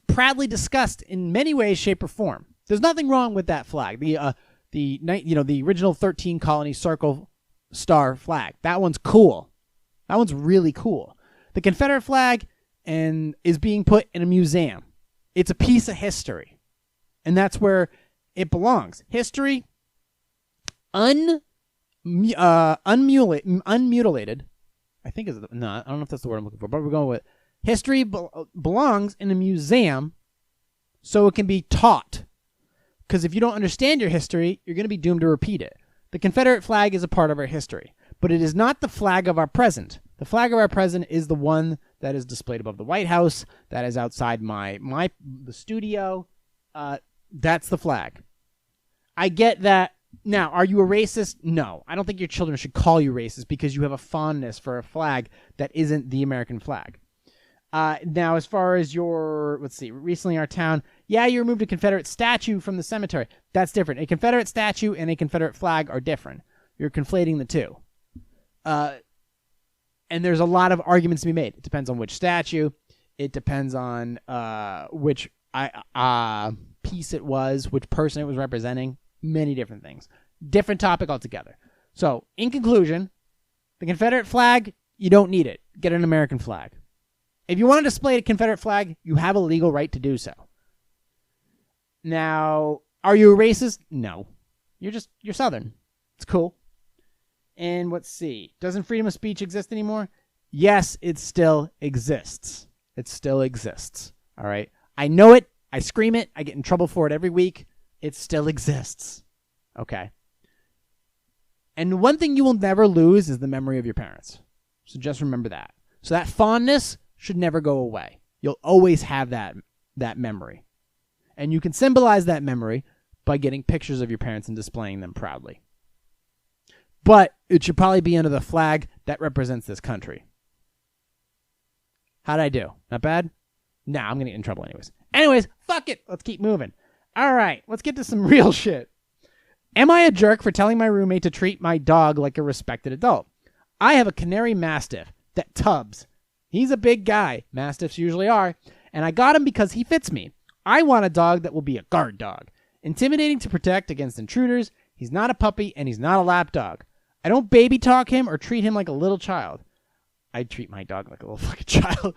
proudly discussed in many ways, shape, or form. There's nothing wrong with that flag. The original 13 colony circle star flag. That one's cool. That one's really cool. The Confederate flag is being put in a museum. It's a piece of history. And that's where it belongs. History, unmutilated. I think is no, I don't know if that's the word I'm looking for, but we're going with history belongs in a museum so it can be taught. Because if you don't understand your history, you're going to be doomed to repeat it. The Confederate flag is a part of our history, but it is not the flag of our present. The flag of our present is the one that is displayed above the White House, that is outside the studio. That's the flag. I get that. Now, are you a racist? No. I don't think your children should call you racist because you have a fondness for a flag that isn't the American flag. Now, as far as recently in our town, you removed a Confederate statue from the cemetery. That's different. A Confederate statue and a Confederate flag are different. You're conflating the two. And there's a lot of arguments to be made. It depends on which statue. It depends on which piece it was, which person it was representing. Many different things. Different topic altogether. So, in conclusion, the Confederate flag, you don't need it. Get an American flag. If you want to display a Confederate flag, you have a legal right to do so. Now, are you a racist? No. You're Southern. It's cool. And let's see. Doesn't freedom of speech exist anymore? Yes, it still exists. It still exists. All right? I know it. I scream it. I get in trouble for it every week. It still exists. Okay? And one thing you will never lose is the memory of your parents. So just remember that. So that fondness should never go away. You'll always have that memory. And you can symbolize that memory by getting pictures of your parents and displaying them proudly. But it should probably be under the flag that represents this country. How'd I do? Not bad? Nah, I'm going to get in trouble anyways. Fuck it. Let's keep moving. All right, let's get to some real shit. Am I a jerk for telling my roommate to treat my dog like a respected adult? I have a Canary Mastiff that Tubbs. He's a big guy. Mastiffs usually are. And I got him because he fits me. I want a dog that will be a guard dog. Intimidating to protect against intruders. He's not a puppy and he's not a lap dog. I don't baby talk him or treat him like a little child. I treat my dog like a little fucking child.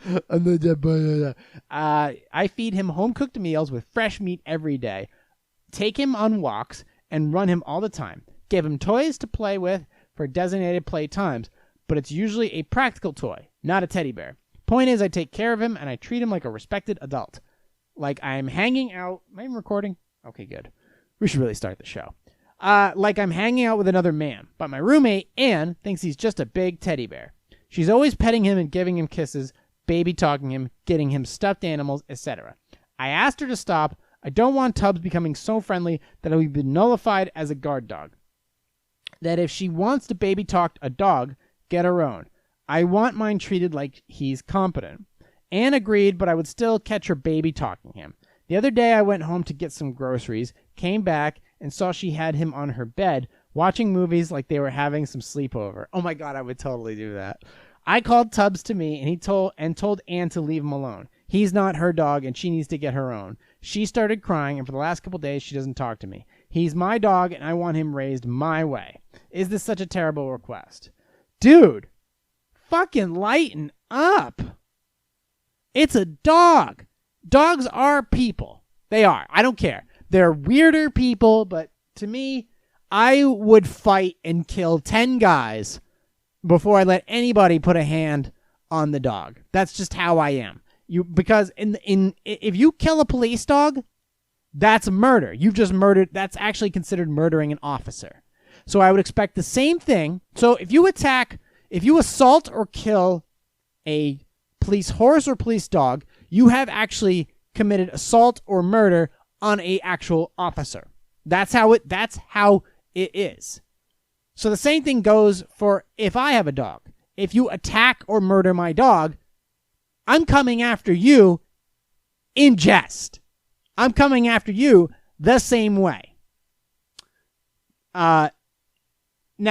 I feed him home-cooked meals with fresh meat every day. Take him on walks and run him all the time. Give him toys to play with for designated play times, but it's usually a practical toy, not a teddy bear. Point is, I take care of him and I treat him like a respected adult. Like I'm hanging out. Am I even recording? Okay, good. We should really start the show. Like I'm hanging out with another man, but my roommate, Anne, thinks he's just a big teddy bear. She's always petting him and giving him kisses, baby talking him, getting him stuffed animals, etc. I asked her to stop. I don't want Tubbs becoming so friendly that it will be nullified as a guard dog. That if she wants to baby talk a dog, get her own. I want mine treated like he's competent. Anne agreed, but I would still catch her baby talking him. The other day I went home to get some groceries, came back, and saw she had him on her bed, watching movies like they were having some sleepover. Oh my God, I would totally do that. I called Tubbs to me, and he told Anne to leave him alone. He's not her dog, and she needs to get her own. She started crying, and for the last couple days, she doesn't talk to me. He's my dog, and I want him raised my way. Is this such a terrible request? Dude, fucking lighten up. It's a dog. Dogs are people. They are. I don't care. They're weirder people, but to me, I would fight and kill 10 guys before I let anybody put a hand on the dog. That's just how I am. Because if you kill a police dog, that's murder. You've just murdered. That's actually considered murdering an officer. So I would expect the same thing. So if you assault or kill a police horse or police dog, you have actually committed assault or murder on a actual officer. That's how it is. So the same thing goes for if I have a dog. If you attack or murder my dog, I'm coming after you in jest. I'm coming after you the same way. Now,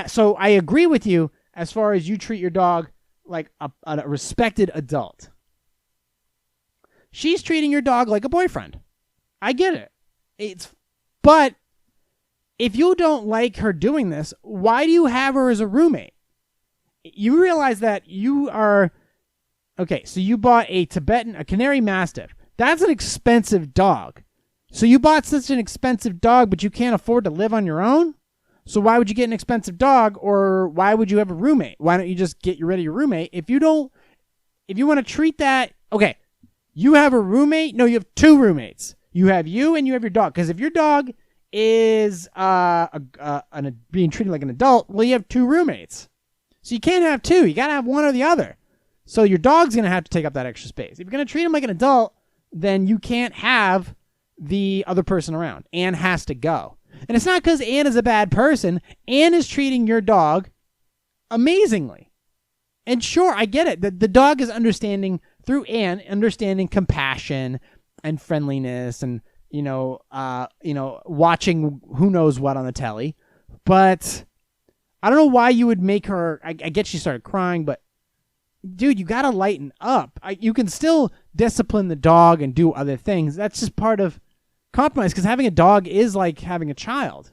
so I agree with you as far as you treat your dog like a respected adult. She's treating your dog like a boyfriend. I get it. But if you don't like her doing this, why do you have her as a roommate? You realize that you are... Okay, so you bought a Canary Mastiff. That's an expensive dog. So you bought such an expensive dog, but you can't afford to live on your own? So why would you get an expensive dog, or why would you have a roommate? Why don't you just get rid of your roommate? If you want to treat that... Okay, you have a roommate? No, you have 2 roommates. You have you and you have your dog. Because if your dog is being treated like an adult, well, you have 2 roommates. So you can't have 2. You got to have one or the other. So your dog's going to have to take up that extra space. If you're going to treat him like an adult, then you can't have the other person around. Anne has to go. And it's not because Anne is a bad person. Anne is treating your dog amazingly. And sure, I get it. The dog is understanding, through Anne, understanding compassion and friendliness and, watching who knows what on the telly. But I don't know why you would make her... I get she started crying, but dude, you got to lighten up. You can still discipline the dog and do other things. That's just part of compromise, because having a dog is like having a child.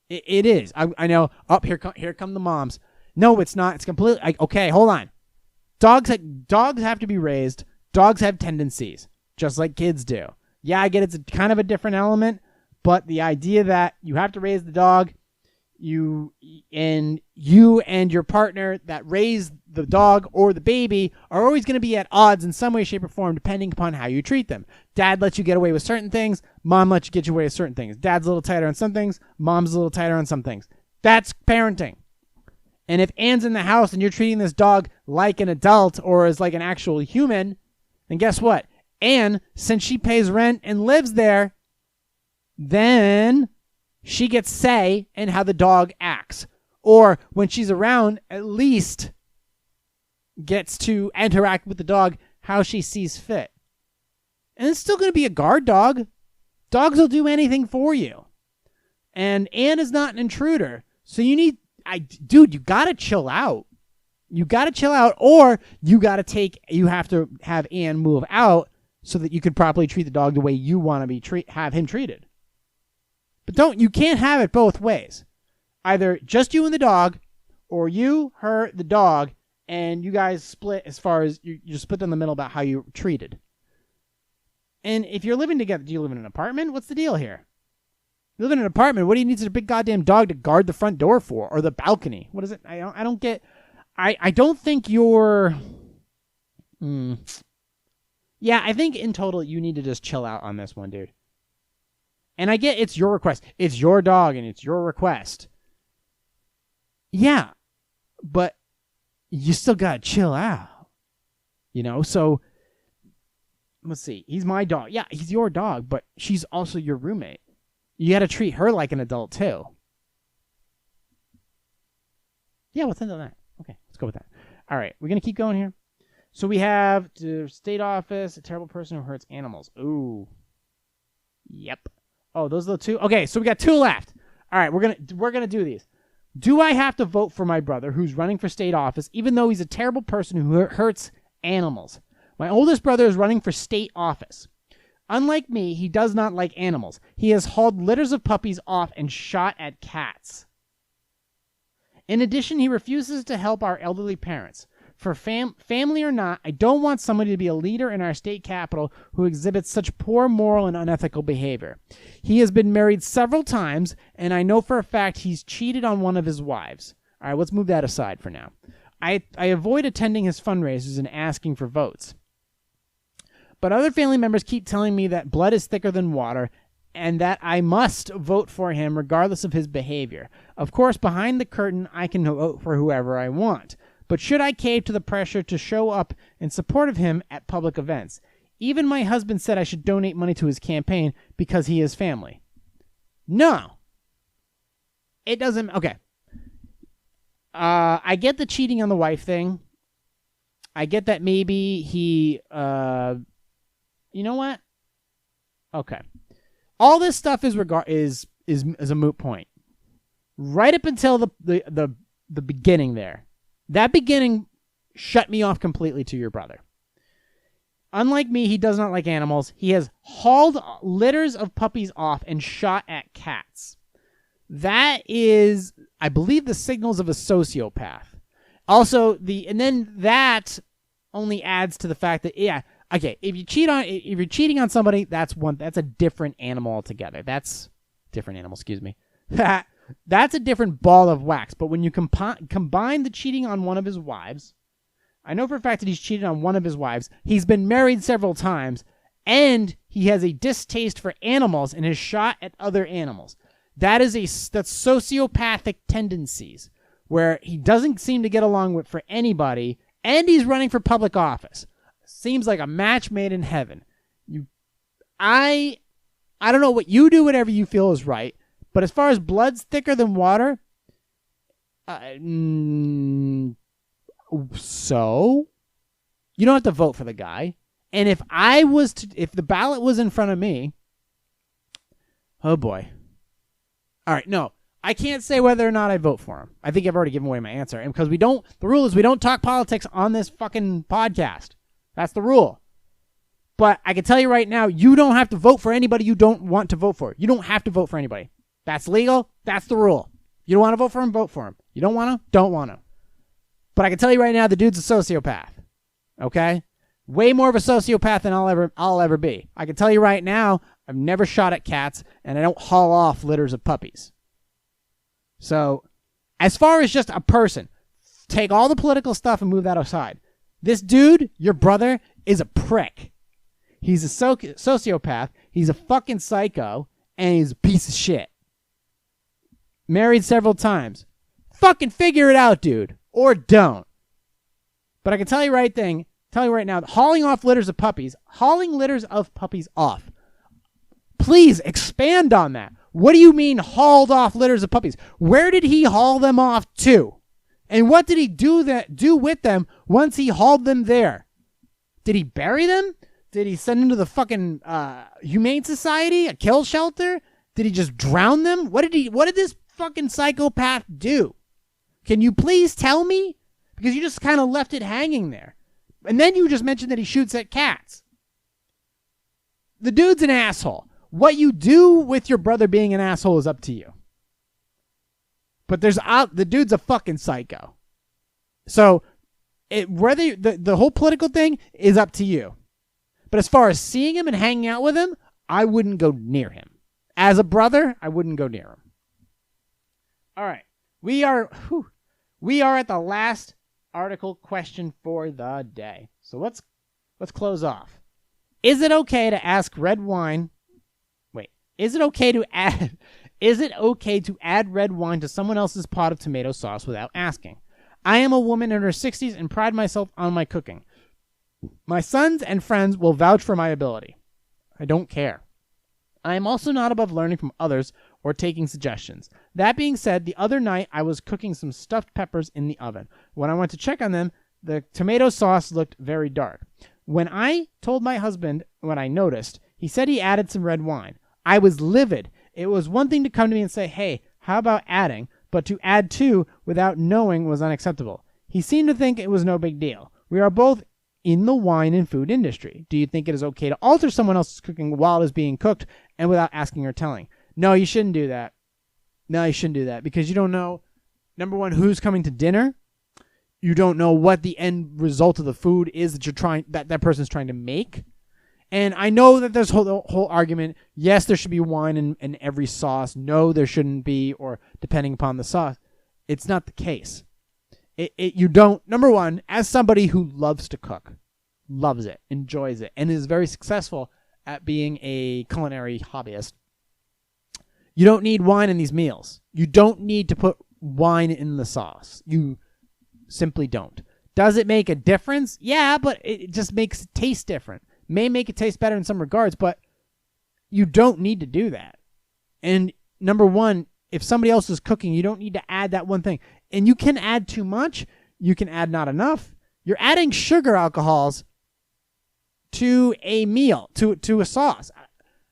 It is. I know. Here come the moms. No, it's not. It's completely... okay, hold on. Dogs have to be raised. Dogs have tendencies, just like kids do. Yeah, I get it's kind of a different element, but the idea that you have to raise the dog... You and your partner that raise the dog or the baby are always going to be at odds in some way, shape, or form, depending upon how you treat them. Dad lets you get away with certain things. Mom lets you get away with certain things. Dad's a little tighter on some things. Mom's a little tighter on some things. That's parenting. And if Anne's in the house and you're treating this dog like an adult or as like an actual human, then guess what? Anne, since she pays rent and lives there, then... she gets say in how the dog acts. Or when she's around, at least gets to interact with the dog how she sees fit. And it's still going to be a guard dog. Dogs will do anything for you. And Anne is not an intruder. So you got to chill out. You got to chill out, or you have to have Anne move out so that you can properly treat the dog the way you want to have him treated. But you can't have it both ways. Either just you and the dog, or you, her, the dog, and you guys split as far as you're split down the middle about how you're treated. And if you're living together, do you live in an apartment? What's the deal here? You live in an apartment. What do you need a big goddamn dog to guard the front door for, or the balcony? What is it? I don't get. I don't think you're. Yeah, I think in total you need to just chill out on this one, dude. And I get it's your request. It's your dog and it's your request. Yeah, but you still got to chill out. So let's see. He's my dog. Yeah, he's your dog, but she's also your roommate. You got to treat her like an adult too. Yeah, let's end on that. Okay, let's go with that. All right, we're going to keep going here. So we have the state office, a terrible person who hurts animals. Ooh. Yep. Oh, those are the two? Okay, so we got two left. All right, we're gonna do these. Do I have to vote for my brother who's running for state office, even though he's a terrible person who hurts animals? My oldest brother is running for state office. Unlike me, he does not like animals. He has hauled litters of puppies off and shot at cats. In addition, he refuses to help our elderly parents. For family or not, I don't want somebody to be a leader in our state capital who exhibits such poor moral and unethical behavior. He has been married several times, and I know for a fact he's cheated on one of his wives. All right, let's move that aside for now. I avoid attending his fundraisers and asking for votes. But other family members keep telling me that blood is thicker than water and that I must vote for him regardless of his behavior. Of course, behind the curtain, I can vote for whoever I want. But should I cave to the pressure to show up in support of him at public events? Even my husband said I should donate money to his campaign because he is family. No. It doesn't... Okay. I get the cheating on the wife thing. I get that maybe he... you know what? Okay. All this stuff is a moot point. Right up until the beginning there. That beginning shut me off completely to your brother. Unlike me, he does not like animals. He has hauled litters of puppies off and shot at cats. That is, I believe, the signals of a sociopath. Also, and then that only adds to the fact that, yeah, okay, if you're cheating on somebody, that's a different animal altogether. That's different animal, excuse me. That's a different ball of wax. But when you combine the cheating on one of his wives, I know for a fact that he's cheated on one of his wives. He's been married several times, and he has a distaste for animals and has shot at other animals. That's sociopathic tendencies, where he doesn't seem to get along with for anybody, and he's running for public office. Seems like a match made in heaven. I don't know what you do, whatever you feel is right. But as far as blood's thicker than water, so you don't have to vote for the guy. And if the ballot was in front of me, oh boy. All right, no, I can't say whether or not I vote for him. I think I've already given away my answer. And because the rule is we don't talk politics on this fucking podcast. That's the rule. But I can tell you right now, you don't have to vote for anybody you don't want to vote for. You don't have to vote for anybody. That's legal. That's the rule. You don't want to vote for him, vote for him. You don't want to, don't want to. But I can tell you right now, the dude's a sociopath. Okay? Way more of a sociopath than I'll ever be. I can tell you right now, I've never shot at cats, and I don't haul off litters of puppies. So, as far as just a person, take all the political stuff and move that aside. This dude, your brother, is a prick. He's a sociopath. He's a fucking psycho, and he's a piece of shit. Married several times. Fucking figure it out, dude. Or don't. But I can tell you right now, hauling litters of puppies off. Please expand on that. What do you mean hauled off litters of puppies? Where did he haul them off to? And what did he do with them once he hauled them there? Did he bury them? Did he send them to the fucking Humane Society, a kill shelter? Did he just drown them? What did this fucking psychopath do? Can you please tell me? Because you just kind of left it hanging there. And then you just mentioned that he shoots at cats. The dude's an asshole. What you do with your brother being an asshole is up to you. But the dude's a fucking psycho. So whether the whole political thing is up to you. But as far as seeing him and hanging out with him, I wouldn't go near him. As a brother, I wouldn't go near him. All right. We are at the last article question for the day. So let's close off. Is it okay to add red wine to someone else's pot of tomato sauce without asking? I am a woman in her 60s and pride myself on my cooking. My sons and friends will vouch for my ability. I don't care. I am also not above learning from others or taking suggestions. That being said, the other night I was cooking some stuffed peppers in the oven. When I went to check on them, the tomato sauce looked very dark. When I told my husband what I noticed, he said he added some red wine. I was livid. It was one thing to come to me and say, hey, how about adding? But to add two without knowing was unacceptable. He seemed to think it was no big deal. We are both in the wine and food industry. Do you think it is okay to alter someone else's cooking while it is being cooked and without asking or telling? No, you shouldn't do that. No, you shouldn't do that because you don't know, number one, who's coming to dinner. You don't know what the end result of the food is that person's trying to make. And I know that there's whole argument. Yes, there should be wine in every sauce. No, there shouldn't be, or depending upon the sauce. It's not the case. You don't, number one, as somebody who loves to cook, loves it, enjoys it, and is very successful at being a culinary hobbyist, you don't need wine in these meals. You don't need to put wine in the sauce. You simply don't. Does it make a difference? Yeah, but it just makes it taste different. May make it taste better in some regards, but you don't need to do that. And number one, if somebody else is cooking, you don't need to add that one thing. And you can add too much. You can add not enough. You're adding sugar alcohols to a meal, to a sauce.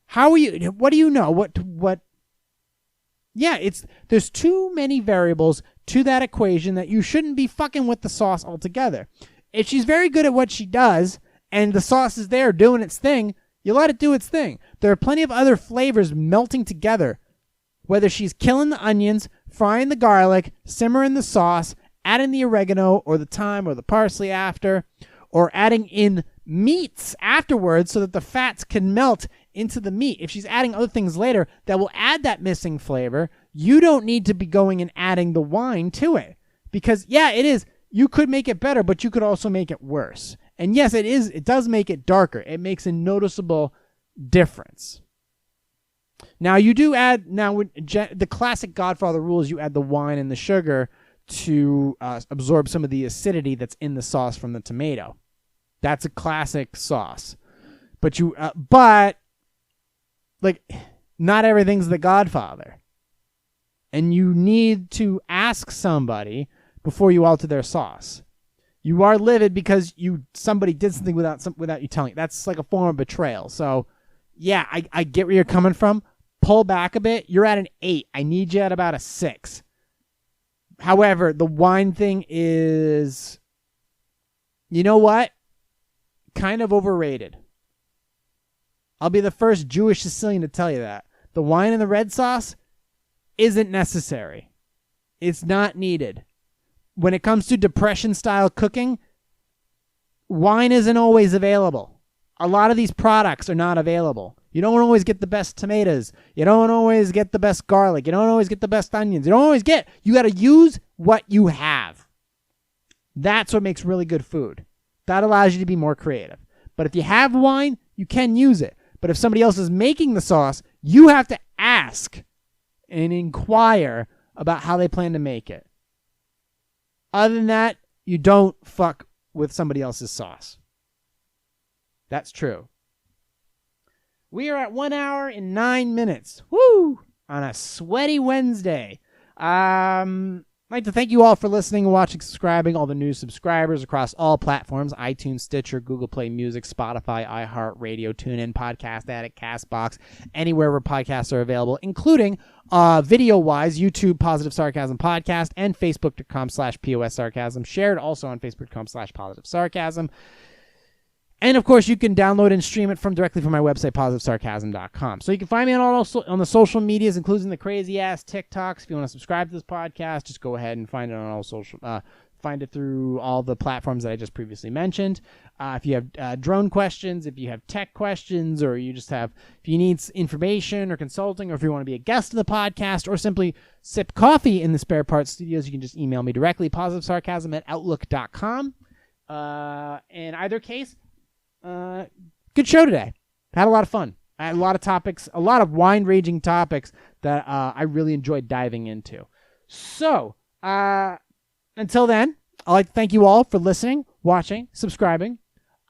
How are you? What do you know? What? Yeah, there's too many variables to that equation that you shouldn't be fucking with the sauce altogether. If she's very good at what she does and the sauce is there doing its thing, you let it do its thing. There are plenty of other flavors melting together. Whether she's killing the onions, frying the garlic, simmering the sauce, adding the oregano or the thyme or the parsley after, or adding in meats afterwards so that the fats can melt into the meat. If she's adding other things later that will add that missing flavor, you don't need to be going and adding the wine to it. Because, yeah, it is. You could make it better, but you could also make it worse. And yes, it does make it darker. It makes a noticeable difference. Now, you do add, the classic Godfather rule is you add the wine and the sugar to absorb some of the acidity that's in the sauce from the tomato. That's a classic sauce. But not everything's the Godfather. And you need to ask somebody before you alter their sauce. You are livid because somebody did something without you telling. That's like a form of betrayal. So, yeah, I get where you're coming from. Pull back a bit. You're at an 8. I need you at about a 6. However, the wine thing is, you know what? Kind of overrated. I'll be the first Jewish Sicilian to tell you that. The wine and the red sauce isn't necessary. It's not needed. When it comes to Depression-style cooking, wine isn't always available. A lot of these products are not available. You don't always get the best tomatoes. You don't always get the best garlic. You don't always get the best onions. You got to use what you have. That's what makes really good food. That allows you to be more creative. But if you have wine, you can use it. But if somebody else is making the sauce, you have to ask and inquire about how they plan to make it. Other than that, you don't fuck with somebody else's sauce. That's true. We are at 1 hour and 9 minutes. Woo! On a sweaty Wednesday. I'd like to thank you all for listening, watching, subscribing, all the new subscribers across all platforms, iTunes, Stitcher, Google Play Music, Spotify, iHeartRadio, TuneIn, Podcast Addict, CastBox, anywhere where podcasts are available, including video-wise, YouTube Positive Sarcasm Podcast and Facebook.com/POS Sarcasm, shared also on Facebook.com/Positive Sarcasm. And, of course, you can download and stream it directly from my website, PositiveSarcasm.com. So you can find me on the social medias, including the crazy-ass TikToks. If you want to subscribe to this podcast, just go ahead and find it on all social. Find it through all the platforms that I just previously mentioned. If you have drone questions, if you have tech questions, or if you need information or consulting, or if you want to be a guest of the podcast, or simply sip coffee in the Spare Parts Studios, you can just email me directly, positivesarcasm@outlook.com. In either case, good show today. Had a lot of fun. I had a lot of topics, a lot of wine-raging topics that I really enjoyed diving into. So, until then, I'd like to thank you all for listening, watching, subscribing.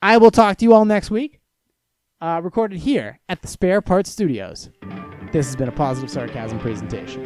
I will talk to you all next week. Recorded here at the Spare Parts Studios. This has been a Positive Sarcasm presentation.